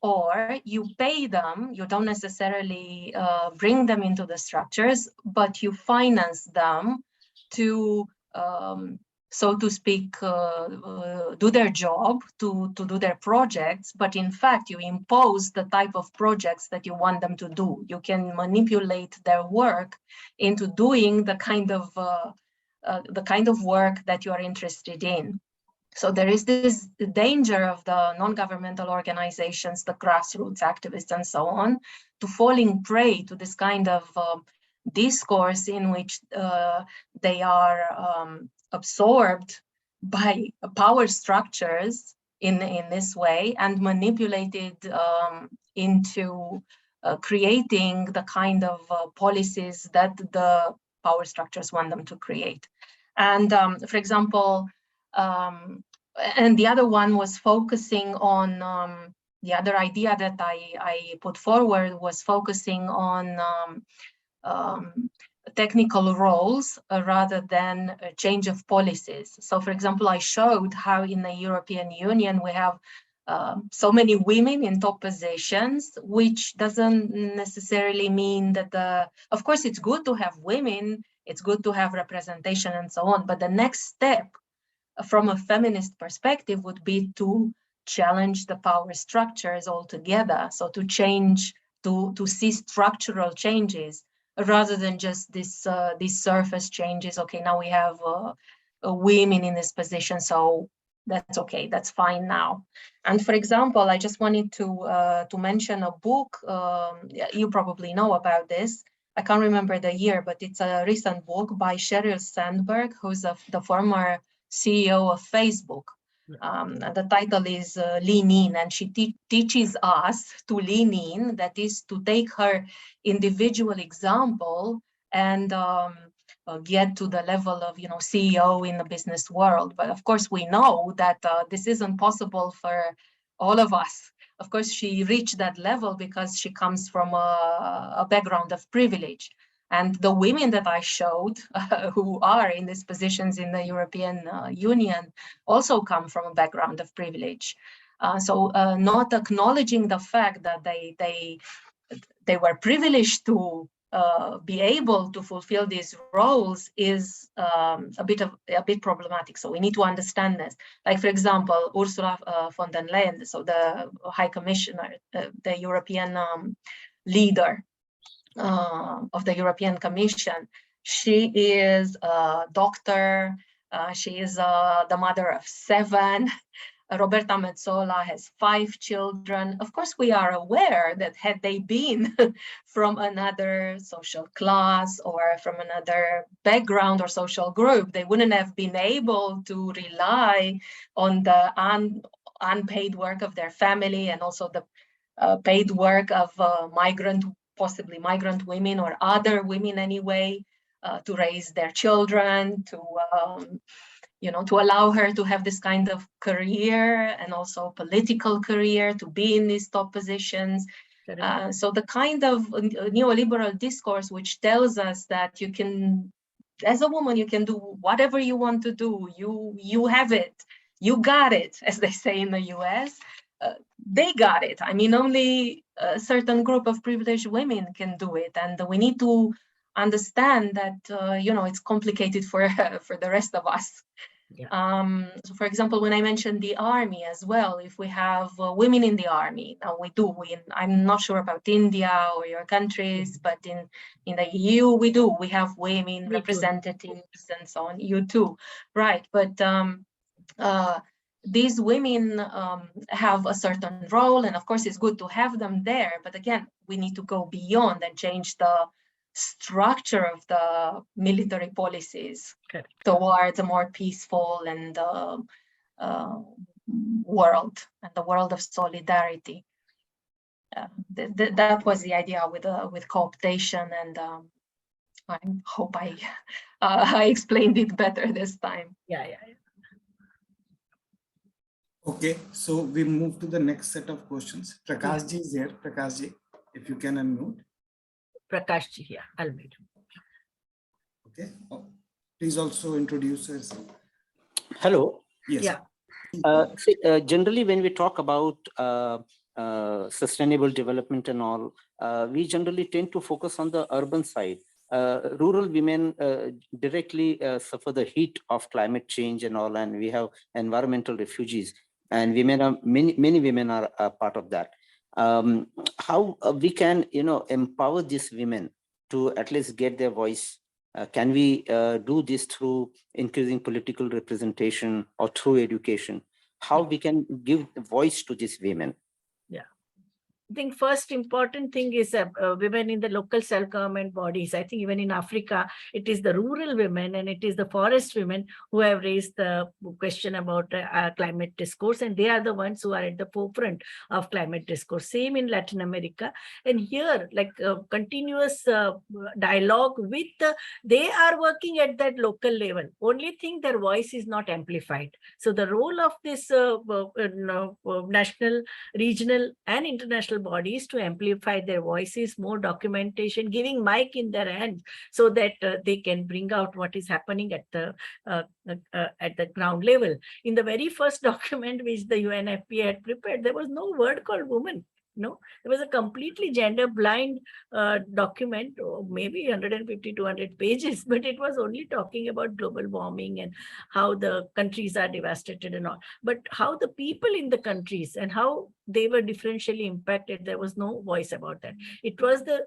or you pay them, you don't necessarily bring them into the structures, but you finance them to, so to speak, do their job, to do their projects, but in fact you impose the type of projects that you want them to do. You can manipulate their work into doing the kind of work that you are interested in. So there is this danger of the non-governmental organizations, the grassroots activists and so on, to falling prey to this kind of discourse in which they are absorbed by power structures in this way and manipulated into creating the kind of policies that the power structures want them to create. And for example, and the other one was focusing on the other idea that I put forward was focusing on technical roles rather than a change of policies. So, for example, I showed how in the European Union we have so many women in top positions, which doesn't necessarily mean that of course, it's good to have women, it's good to have representation and so on, but the next step from a feminist perspective would be to challenge the power structures altogether. So to change, to see structural changes rather than just these surface changes. Okay, now we have women in this position, so that's okay, that's fine now. And for example, I just wanted to mention a book, you probably know about this. I can't remember the year, but it's a recent book by Sheryl Sandberg, who's the former CEO of Facebook. And the title is Lean In, and she teaches us to lean in, that is to take her individual example and get to the level of, CEO in the business world. But of course, we know that this isn't possible for all of us. Of course, she reached that level because she comes from a background of privilege. And the women that I showed who are in these positions in the European Union also come from a background of privilege. So not acknowledging the fact that they were privileged to be able to fulfill these roles is a bit problematic. So we need to understand this. Like, for example, Ursula von der Leyen, so the High Commissioner, the European leader of the European Commission. She is a doctor. She is the mother of 7. Roberta Metsola has 5 children. Of course, we are aware that had they been from another social class or from another background or social group, they wouldn't have been able to rely on the unpaid work of their family and also the paid work of possibly migrant women or other women anyway, to raise their children, to allow her to have this kind of career and also political career, to be in these top positions. So the kind of neoliberal discourse which tells us that you can, as a woman, you can do whatever you want to do. You have it. You got it, as they say in the US. They got it. I mean, only a certain group of privileged women can do it. And we need to understand that, it's complicated for the rest of us. Yeah. So for example, when I mentioned the army as well, if we have women in the army, now we do. I'm not sure about India or your countries, but in the EU, we do. We have women representatives and so on. You too, right? But these women have a certain role, and of course it's good to have them there, but again, we need to go beyond and change the structure of the military policies towards a more peaceful and world, and the world of solidarity. That was the idea with cooptation, and I hope I explained it better this time. Yeah. Okay, so we move to the next set of questions. Prakash ji is here. Prakash ji, if you can unmute. Prakash ji, yeah, I'll mute. Okay, please also introduce yourself. Hello. Yes. Yeah. Generally, when we talk about sustainable development and all, we generally tend to focus on the urban side. Rural women directly suffer the heat of climate change and all, and we have environmental refugees. And many women are a part of that. How we can, empower these women to at least get their voice? Can we do this through increasing political representation or through education? How we can give voice to these women? Yeah. I think first important thing is women in the local self-government bodies. I think even in Africa, it is the rural women and it is the forest women who have raised the question about climate discourse, and they are the ones who are at the forefront of climate discourse. Same in Latin America. And here, like continuous dialogue with, they are working at that local level. Only thing, their voice is not amplified. So the role of this national, regional and international bodies to amplify their voices, more documentation, giving mic in their hands so that they can bring out what is happening at the ground level. In the very first document which the UNFPA had prepared, there was no word called woman. No, it was a completely gender blind document, maybe 150, 200 pages, but it was only talking about global warming and how the countries are devastated and all. But how the people in the countries and how they were differentially impacted, there was no voice about that. It was the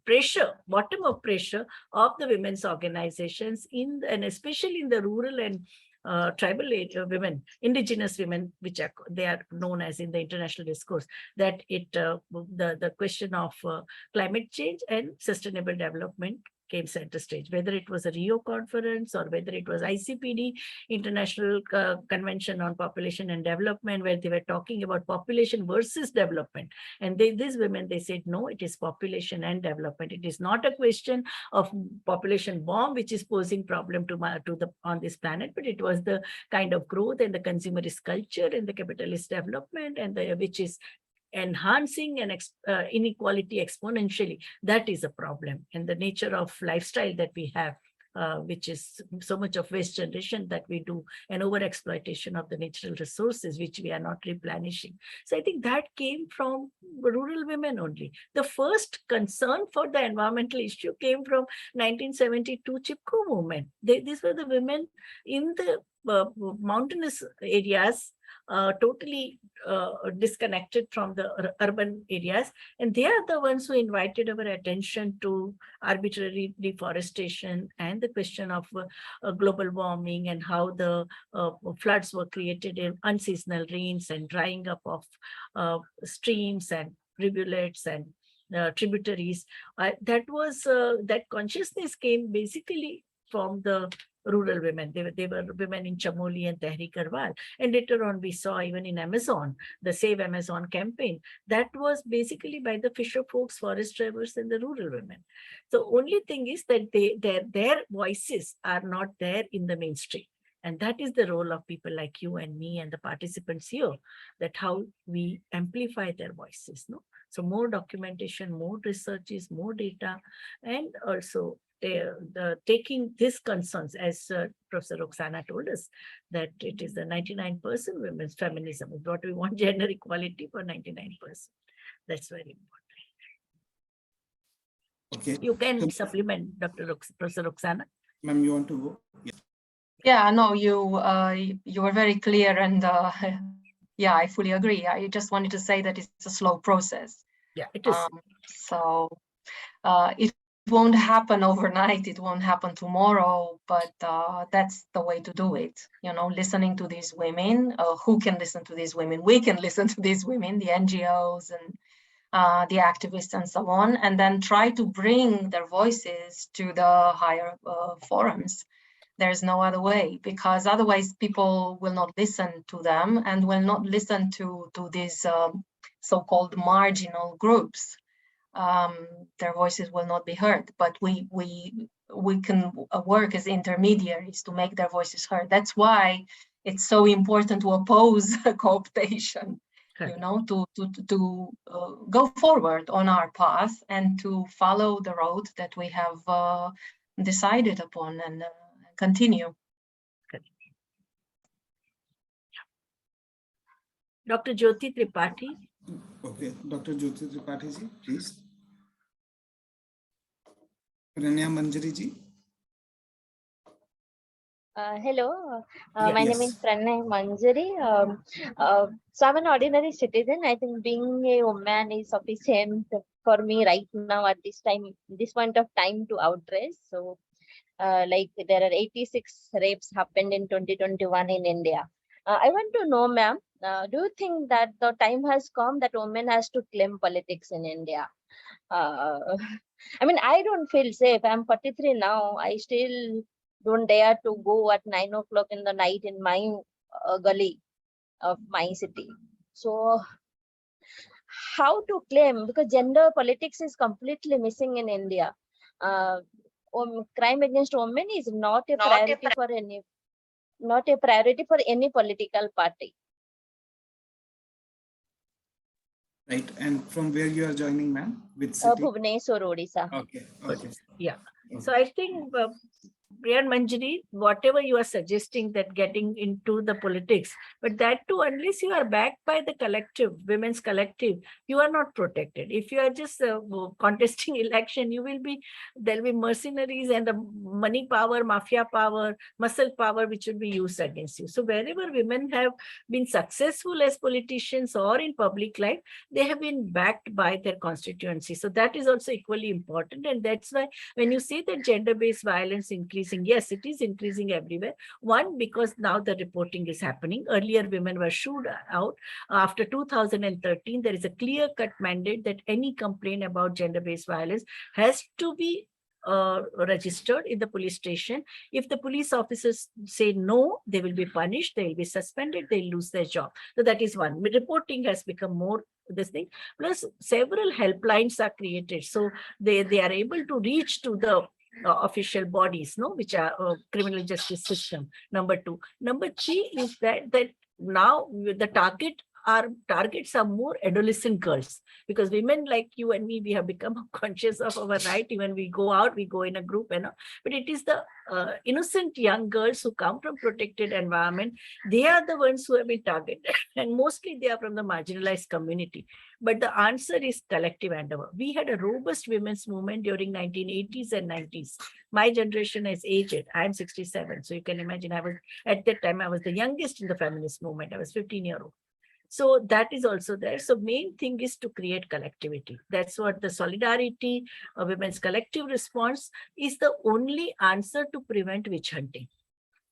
pressure, bottom of pressure of the women's organizations and especially in the rural and tribal women, indigenous women, which are, they are known as in the international discourse, that the question of climate change and sustainable development came center stage, whether it was a Rio conference or whether it was ICPD, International Convention on Population and Development, where they were talking about population versus development. And these women, they said, no, it is population and development. It is not a question of population bomb, which is posing problem on this planet, but it was the kind of growth and the consumerist culture and the capitalist development and which is enhancing and inequality exponentially. That is a problem. And the nature of lifestyle that we have, which is so much of waste generation that we do, and over exploitation of the natural resources, which we are not replenishing. So I think that came from rural women only. The first concern for the environmental issue came from 1972 Chipko movement. These were the women in the mountainous areas, totally disconnected from the urban areas. And they are the ones who invited our attention to arbitrary deforestation and the question of global warming and how the floods were created in unseasonal rains and drying up of streams and rivulets and tributaries. That consciousness came basically from the rural women. They were women in Chamoli and Tehri Karwal. And later on, we saw even in Amazon, the Save Amazon campaign, that was basically by the fisher folks, forest drivers, and the rural women. The only thing is that their voices are not there in the mainstream. And that is the role of people like you and me and the participants here, that how we amplify their voices. No? So more documentation, more researches, more data, and also taking these concerns, as Professor Roxana told us, that it is the 99% women's feminism. What we want, gender equality for 99%. That's very important. Okay. You can supplement, Professor Roxana. Ma'am, you want to go? Yes. Yeah, no, you were very clear, and yeah, I fully agree. I just wanted to say that it's a slow process. Yeah, it is. So it won't happen overnight. It won't happen tomorrow, but that's the way to do it. You know, listening to these women. Who can listen to these women? We can listen to these women, the NGOs and the activists and so on, and then try to bring their voices to the higher forums. There's no other way, because otherwise people will not listen to them and will not listen to these so-called marginal groups. Their voices will not be heard, but we can work as intermediaries to make their voices heard. That's why it's so important to oppose cooptation, you know, to go forward on our path and to follow the road that we have decided upon and continue. Dr. Jyoti Tripathi. Okay, Dr. Jyoti Tripathi ji, please. Prajnya Manjari ji. Hello, my name is Pranay Manjari. So I'm an ordinary citizen. I think being a woman is sufficient for me right now at this point of time to address. So like there are 86 rapes happened in 2021 in India. I want to know, ma'am, Do you think that the time has come that women has to claim politics in India? I mean, I don't feel safe. I'm 43 now. I still don't dare to go at 9 o'clock in the night in my gully of my city. So how to claim, because gender politics is completely missing in India. Crime against women is not a priority for any political party. Right, and from where you are joining, ma'am? Which city? Bhubaneswar, Odisha. Okay, okay. Yeah. So I think Priya and Manjari, whatever you are suggesting that getting into the politics, but that too, unless you are backed by the collective, women's collective, you are not protected. If you are just contesting election, there'll be mercenaries and the money power, mafia power, muscle power, which will be used against you. So wherever women have been successful as politicians or in public life, they have been backed by their constituency. So that is also equally important. And that's why when you say that gender-based violence increasing, yes, it is increasing everywhere. One, because now the reporting is happening. Earlier, women were shooed out. After 2013, there is a clear-cut mandate that any complaint about gender-based violence has to be registered in the police station. If the police officers say no, they will be punished, they will be suspended, they'll lose their job. So that is one. Reporting has become more this thing. Plus, several helplines are created. So they are able to reach to the official bodies, which are criminal justice system. Number two. Number three is that now the targets are more adolescent girls, because women like you and me, we have become conscious of our right. Even we go out, we go in a group, but it is the innocent young girls who come from protected environment. They are the ones who have been targeted, and mostly they are from the marginalized community. But the answer is collective endeavor. We had a robust women's movement during 1980s and 90s. My generation is aged. I'm 67. So you can imagine, at that time, I was the youngest in the feminist movement. I was 15-year-old. So that is also there. So main thing is to create collectivity. That's what the solidarity, women's collective response is the only answer to prevent witch hunting.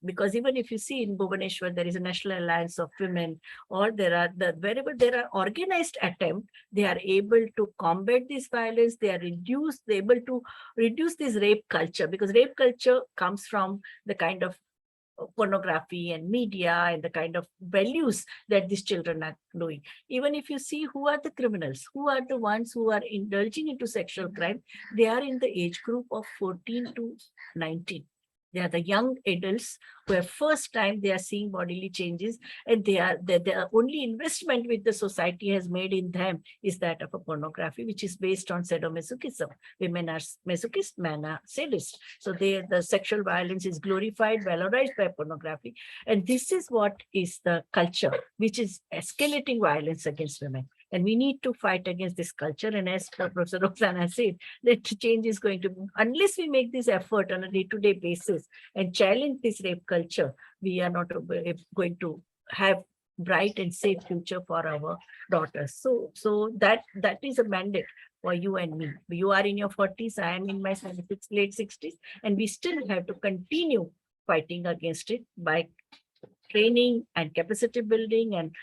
Because even if you see in Bhubaneswar, there is a National Alliance of Women, or wherever there are organized attempts, they are able to combat this violence. They are able to reduce this rape culture, because rape culture comes from the kind of pornography and media and the kind of values that these children are doing. Even if you see who are the criminals, who are the ones who are indulging into sexual crime, they are in the age group of 14 to 19. They are the young adults where first time they are seeing bodily changes, and the only investment which the society has made in them is that of a pornography, which is based on sadomasochism. Women are masochist, men are sadist. So the sexual violence is glorified, valorized by pornography. And this is what is the culture, which is escalating violence against women. And we need to fight against this culture. And as Professor Roxana said, that change is going to, unless we make this effort on a day-to-day basis and challenge this rape culture, we are not going to have bright and safe future for our daughters. So that is a mandate for you and me. You are in your 40s, I am in my late 60s, and we still have to continue fighting against it by training and capacity building and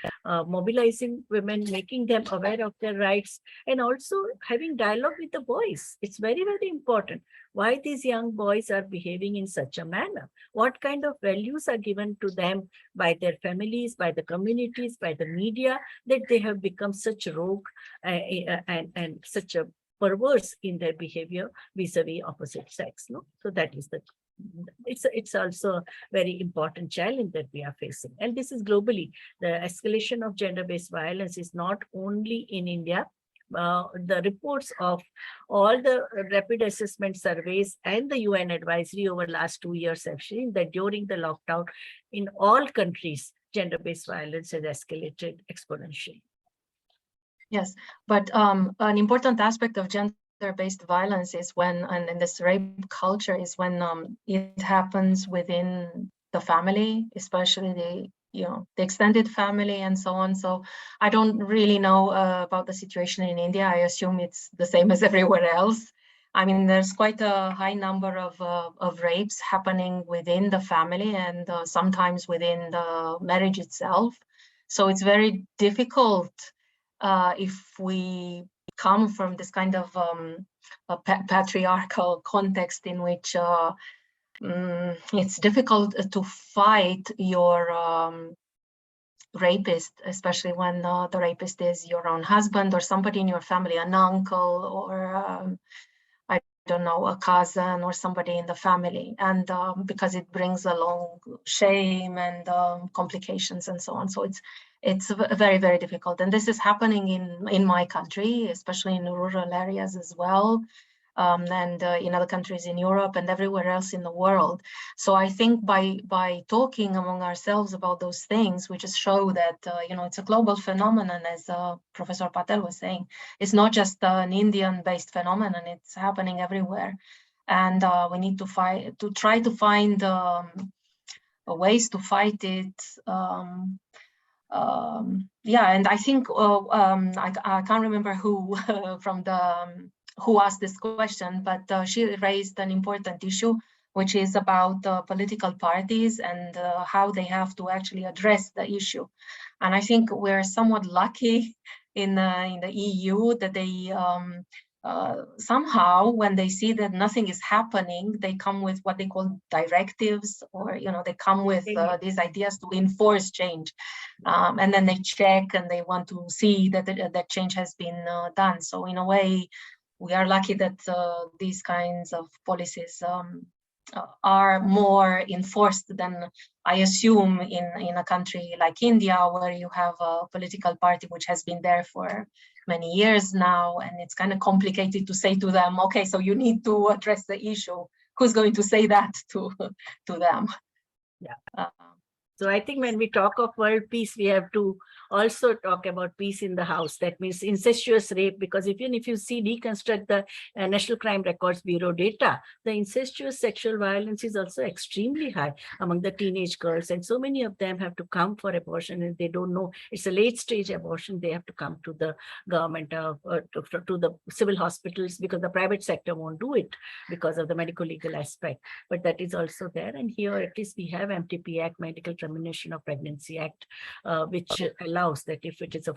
mobilizing women, making them aware of their rights, and also having dialogue with the boys. It's very, very important. Why these young boys are behaving in such a manner? What kind of values are given to them by their families, by the communities, by the media, that they have become such rogue and such a perverse in their behavior vis-a-vis opposite sex. So that is it's also a very important challenge that we are facing. And this is globally. The escalation of gender-based violence is not only in India. The reports of all the rapid assessment surveys and the UN advisory over the last 2 years have shown that during the lockdown in all countries, gender-based violence has escalated exponentially. Yes, but an important aspect of gender-based violence is when, and this rape culture is when it happens within the family, especially the extended family and so on. So I don't really know about the situation in India. I assume it's the same as everywhere else. I mean, there's quite a high number of rapes happening within the family and sometimes within the marriage itself. So it's very difficult if we come from this kind of a patriarchal context in which it's difficult to fight your rapist, especially when the rapist is your own husband or somebody in your family, an uncle or I don't know, a cousin or somebody in the family, and because it brings along shame and complications and so on. So it's very, very difficult. And this is happening in my country, especially in rural areas as well. And in other countries in Europe and everywhere else in the world. So I think by talking among ourselves about those things, we just show that it's a global phenomenon, as Professor Patel was saying. It's not just an Indian-based phenomenon; it's happening everywhere, and we need to try to find ways to fight it. Yeah, and I think I can't remember who from the. Who asked this question, but she raised an important issue, which is about political parties and how they have to actually address the issue. And I think we're somewhat lucky in the EU that they somehow, when they see that nothing is happening, they come with what they call directives, or they come with these ideas to enforce change, and then they check and they want to see that that change has been done. So in a way, we are lucky that these kinds of policies are more enforced than, I assume, in a country like India, where you have a political party which has been there for many years now, and it's kind of complicated to say to them, okay, so you need to address the issue. Who's going to say that to them? Yeah. So I think when we talk of world peace, we have to also talk about peace in the house. That means incestuous rape, because even if you deconstruct the National Crime Records Bureau data, the incestuous sexual violence is also extremely high among the teenage girls. And so many of them have to come for abortion, and they don't know it's a late stage abortion. They have to come to the government, to the civil hospitals, because the private sector won't do it because of the medical legal aspect. But that is also there. And here at least we have MTP Act, Medical Termination of Pregnancy Act, which allows that if it is a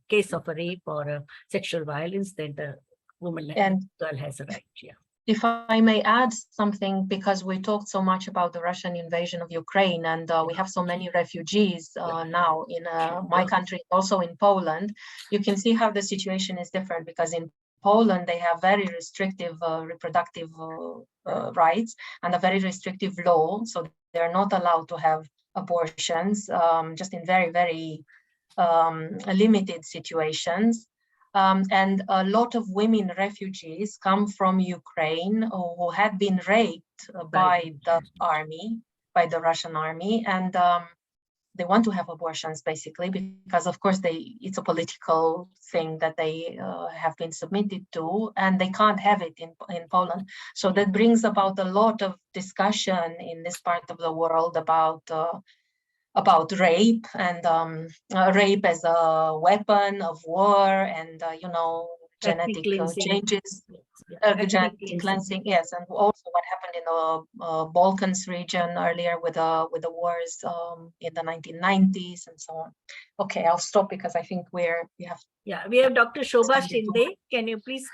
case of a rape or a sexual violence, then the woman and girl has a right. Yeah. If I may add something, because we talked so much about the Russian invasion of Ukraine, and we have so many refugees now in my country, also in Poland, you can see how the situation is different, because in Poland, they have very restrictive reproductive rights and a very restrictive law. So they're not allowed to have abortions, just in very, very limited situations. And a lot of women refugees come from Ukraine who had been raped by the army, by the Russian army, and they want to have abortions, basically, because of course it's a political thing that they have been submitted to, and they can't have it in Poland. So that brings about a lot of discussion in this part of the world about rape, and rape as a weapon of war, and genetic changes, genetic cleansing, yes, and also what happened in the Balkans region earlier with the wars in the 1990s and so on. Okay, I'll stop because I think we have Dr. Shobha Shinde. Can you please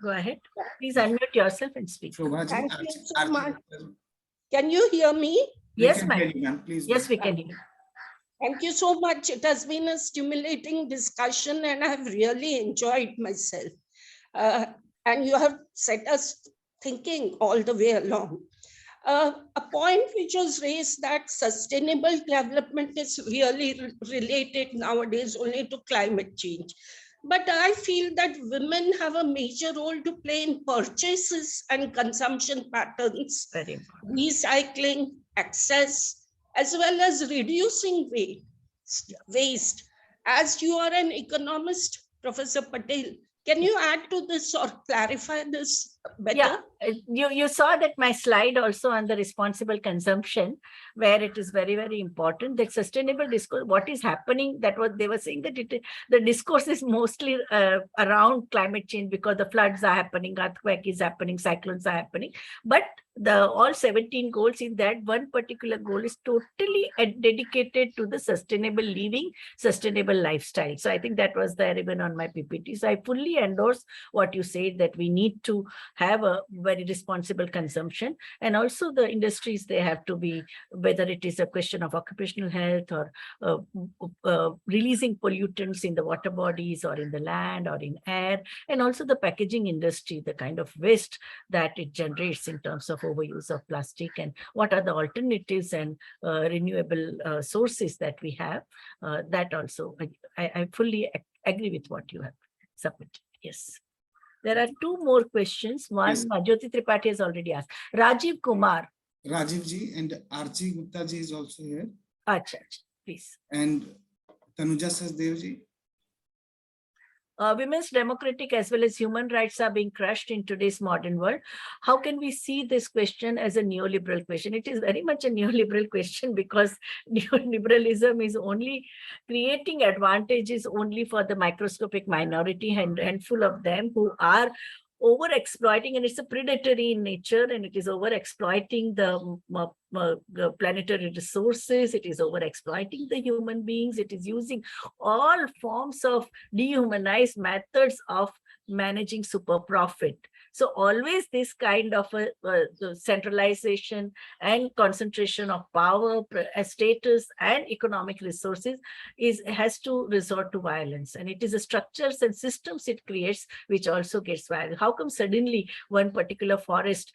go ahead? Please unmute yourself and speak. Thank you so much. Can you hear me? Yes, ma'am. Yes, we can hear you. Thank you so much. It has been a stimulating discussion, and I've really enjoyed myself. And you have set us thinking all the way along. A point which was raised, that sustainable development is really related nowadays only to climate change. But I feel that women have a major role to play in purchases and consumption patterns, recycling, access, as well as reducing waste. As you are an economist, Professor Patel, can you add to this or clarify this? better? Yeah, you saw that my slide also on the responsible consumption, where it is very, very important that sustainable discourse, what is happening, that was they were saying that the discourse is mostly around climate change because the floods are happening, earthquake is happening, cyclones are happening. But all 17 goals in that one particular goal is totally dedicated to the sustainable living, sustainable lifestyle. So I think that was there even on my PPT. So I fully endorse what you said, that we need to have a very responsible consumption. And also the industries, they have to be, whether it is a question of occupational health or releasing pollutants in the water bodies or in the land or in air, and also the packaging industry, the kind of waste that it generates in terms of overuse of plastic, and what are the alternatives and renewable sources that we have. That also, I fully agree with what you have submitted. Yes. There are two more questions. One, Yes. Jyoti Tripathi has already asked. Rajiv Kumar. Rajiv ji and Archie Gupta ji is also here. Acha, please. And Tanuja Sasdev ji. Women's democratic as well as human rights are being crushed in today's modern world. How can we see this question as a neoliberal question? It is very much a neoliberal question, because neoliberalism is only creating advantages only for the microscopic minority and handful of them who are over-exploiting, and it's a predatory in nature, and it is over-exploiting the planetary resources, it is over-exploiting the human beings, it is using all forms of dehumanized methods of managing super profit. So always this kind of a centralization and concentration of power, status and economic resources has to resort to violence. And it is the structures and systems it creates which also gets violent. How come suddenly one particular forest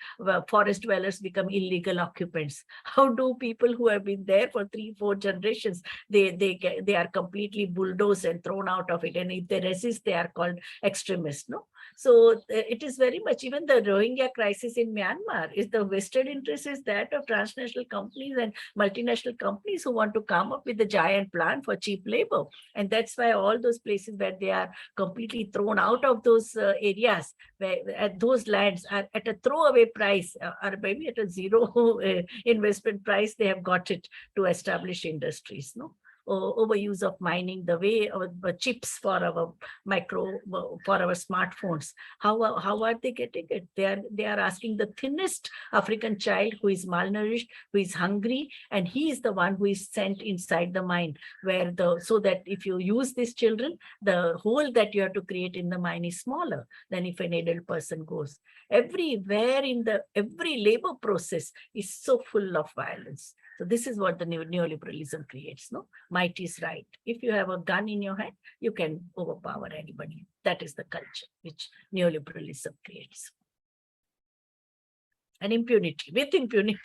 dwellers become illegal occupants? How do people who have been there for 3-4 generations, they are completely bulldozed and thrown out of it? And if they resist, they are called extremists, no? So it is very much, even the Rohingya crisis in Myanmar, is the vested interest is that of transnational companies and multinational companies who want to come up with a giant plan for cheap labor. And that's why all those places where they are completely thrown out of those areas, where at those lands are at a throwaway price, or maybe at a zero investment price, they have got it to establish industries, no? Overuse of mining, the way of chips for our smartphones. How are they getting it? They are asking the thinnest African child who is malnourished, who is hungry, and he is the one who is sent inside the mine, so that if you use these children, the hole that you have to create in the mine is smaller than if an adult person goes. Everywhere every labor process is so full of violence. So this is what the neoliberalism creates, no? Might is right. If you have a gun in your hand, you can overpower anybody. That is the culture which neoliberalism creates. And impunity, with impunity,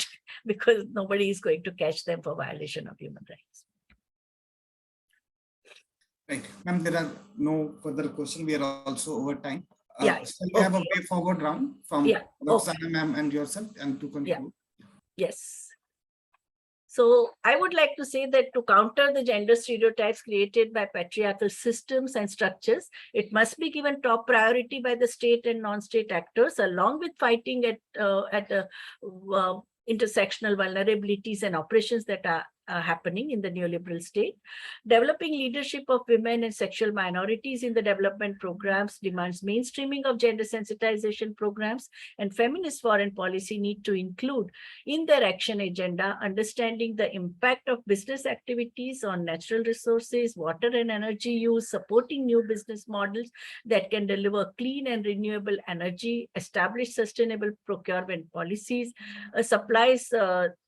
because nobody is going to catch them for violation of human rights. Right. Ma'am, there are no further questions. We are also over time. Yeah. So we have a way forward round from Roxana ma'am and yourself, and to conclude. Yeah. Yes. So I would like to say that to counter the gender stereotypes created by patriarchal systems and structures, it must be given top priority by the state and non-state actors, along with fighting at intersectional vulnerabilities and oppressions that are happening in the neoliberal state. Developing leadership of women and sexual minorities in the development programs demands mainstreaming of gender sensitization programs, and feminist foreign policy need to include in their action agenda understanding the impact of business activities on natural resources, water and energy use, supporting new business models that can deliver clean and renewable energy, establish sustainable procurement policies, supplies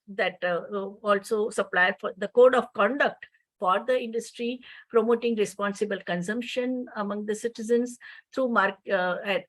that also supply for the code of conduct for the industry, promoting responsible consumption among the citizens through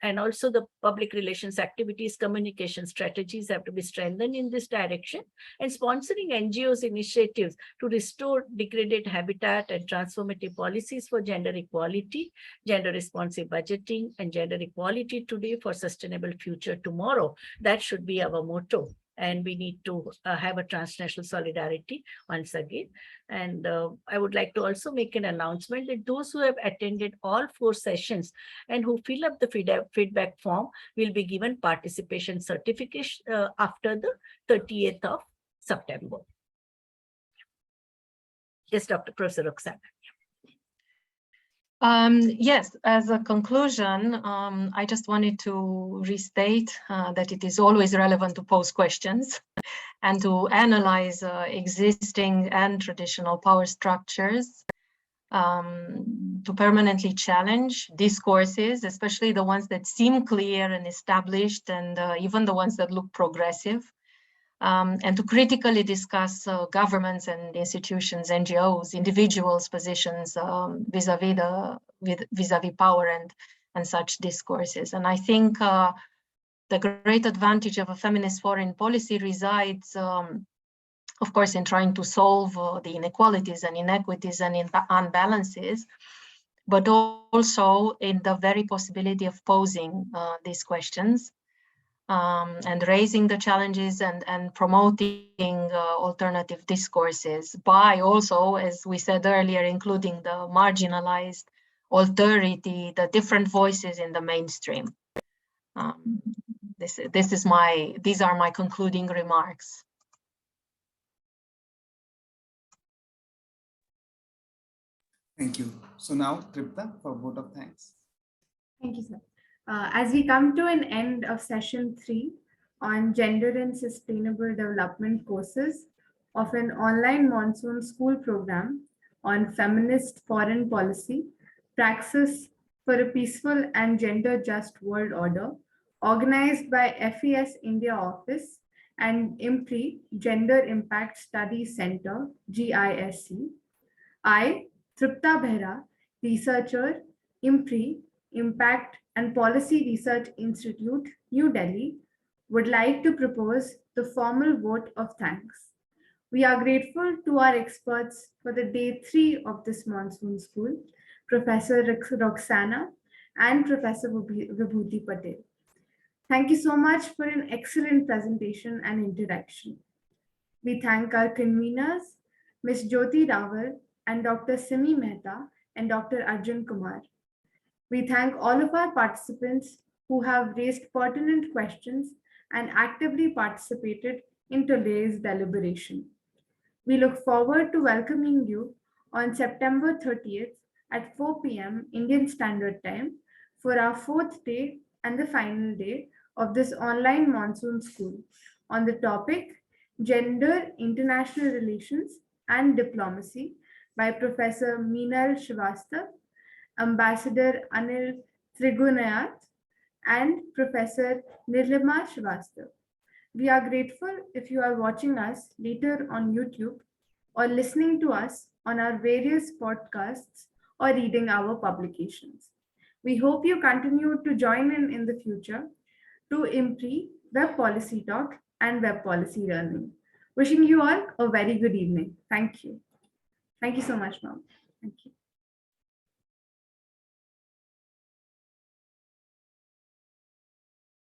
and also the public relations activities, communication strategies have to be strengthened in this direction, and sponsoring NGOs initiatives to restore degraded habitat and transformative policies for gender equality, gender responsive budgeting, and gender equality today for sustainable future tomorrow. That should be our motto. and we need to have a transnational solidarity once again. And I would like to also make an announcement that those who have attended all 4 sessions and who fill up the feedback form will be given participation certification after the 30th of September. Yes, Professor Roxana. Yes, as a conclusion, I just wanted to restate that it is always relevant to pose questions and to analyze existing and traditional power structures, to permanently challenge discourses, especially the ones that seem clear and established, and even the ones that look progressive, and to critically discuss governments and institutions, NGOs, individuals' positions vis-a-vis power and such discourses. And I think the great advantage of a feminist foreign policy resides, of course, in trying to solve the inequalities and inequities and unbalances, but also in the very possibility of posing these questions. And raising the challenges and promoting alternative discourses by also, as we said earlier, including the marginalized, alterity, the different voices in the mainstream. These are my concluding remarks. Thank you. So now, Tripta, for a vote of thanks. Thank you, sir. As we come to an end of session 3 on gender and sustainable development courses of an online Monsoon school program on feminist foreign policy, Praxis for a peaceful and gender just world order, organized by FES India office and IMPRI Gender Impact Studies Center, GISC. I, Tripta Behra, researcher, IMPRI, Impact and Policy Research Institute, New Delhi, would like to propose the formal vote of thanks. We are grateful to our experts for the day 3 of this Monsoon School, Professor Roxana and Professor Vibhuti Patel. Thank you so much for an excellent presentation and interaction. We thank our conveners, Ms. Jyoti Rawal and Dr. Simi Mehta and Dr. Arjun Kumar. We thank all of our participants who have raised pertinent questions and actively participated in today's deliberation. We look forward to welcoming you on September 30th at 4 p.m. Indian Standard Time for our 4th day and the final day of this online Monsoon School on the topic Gender, International Relations and Diplomacy by Professor Meenal Srivastava, Ambassador Anil Trigunayat, and Professor Nirlima Srivastava. We are grateful if you are watching us later on YouTube or listening to us on our various podcasts or reading our publications. We hope you continue to join in the future to IMPRI, Web Policy Talk, and Web Policy Learning. Wishing you all a very good evening. Thank you. Thank you so much, ma'am. Thank you.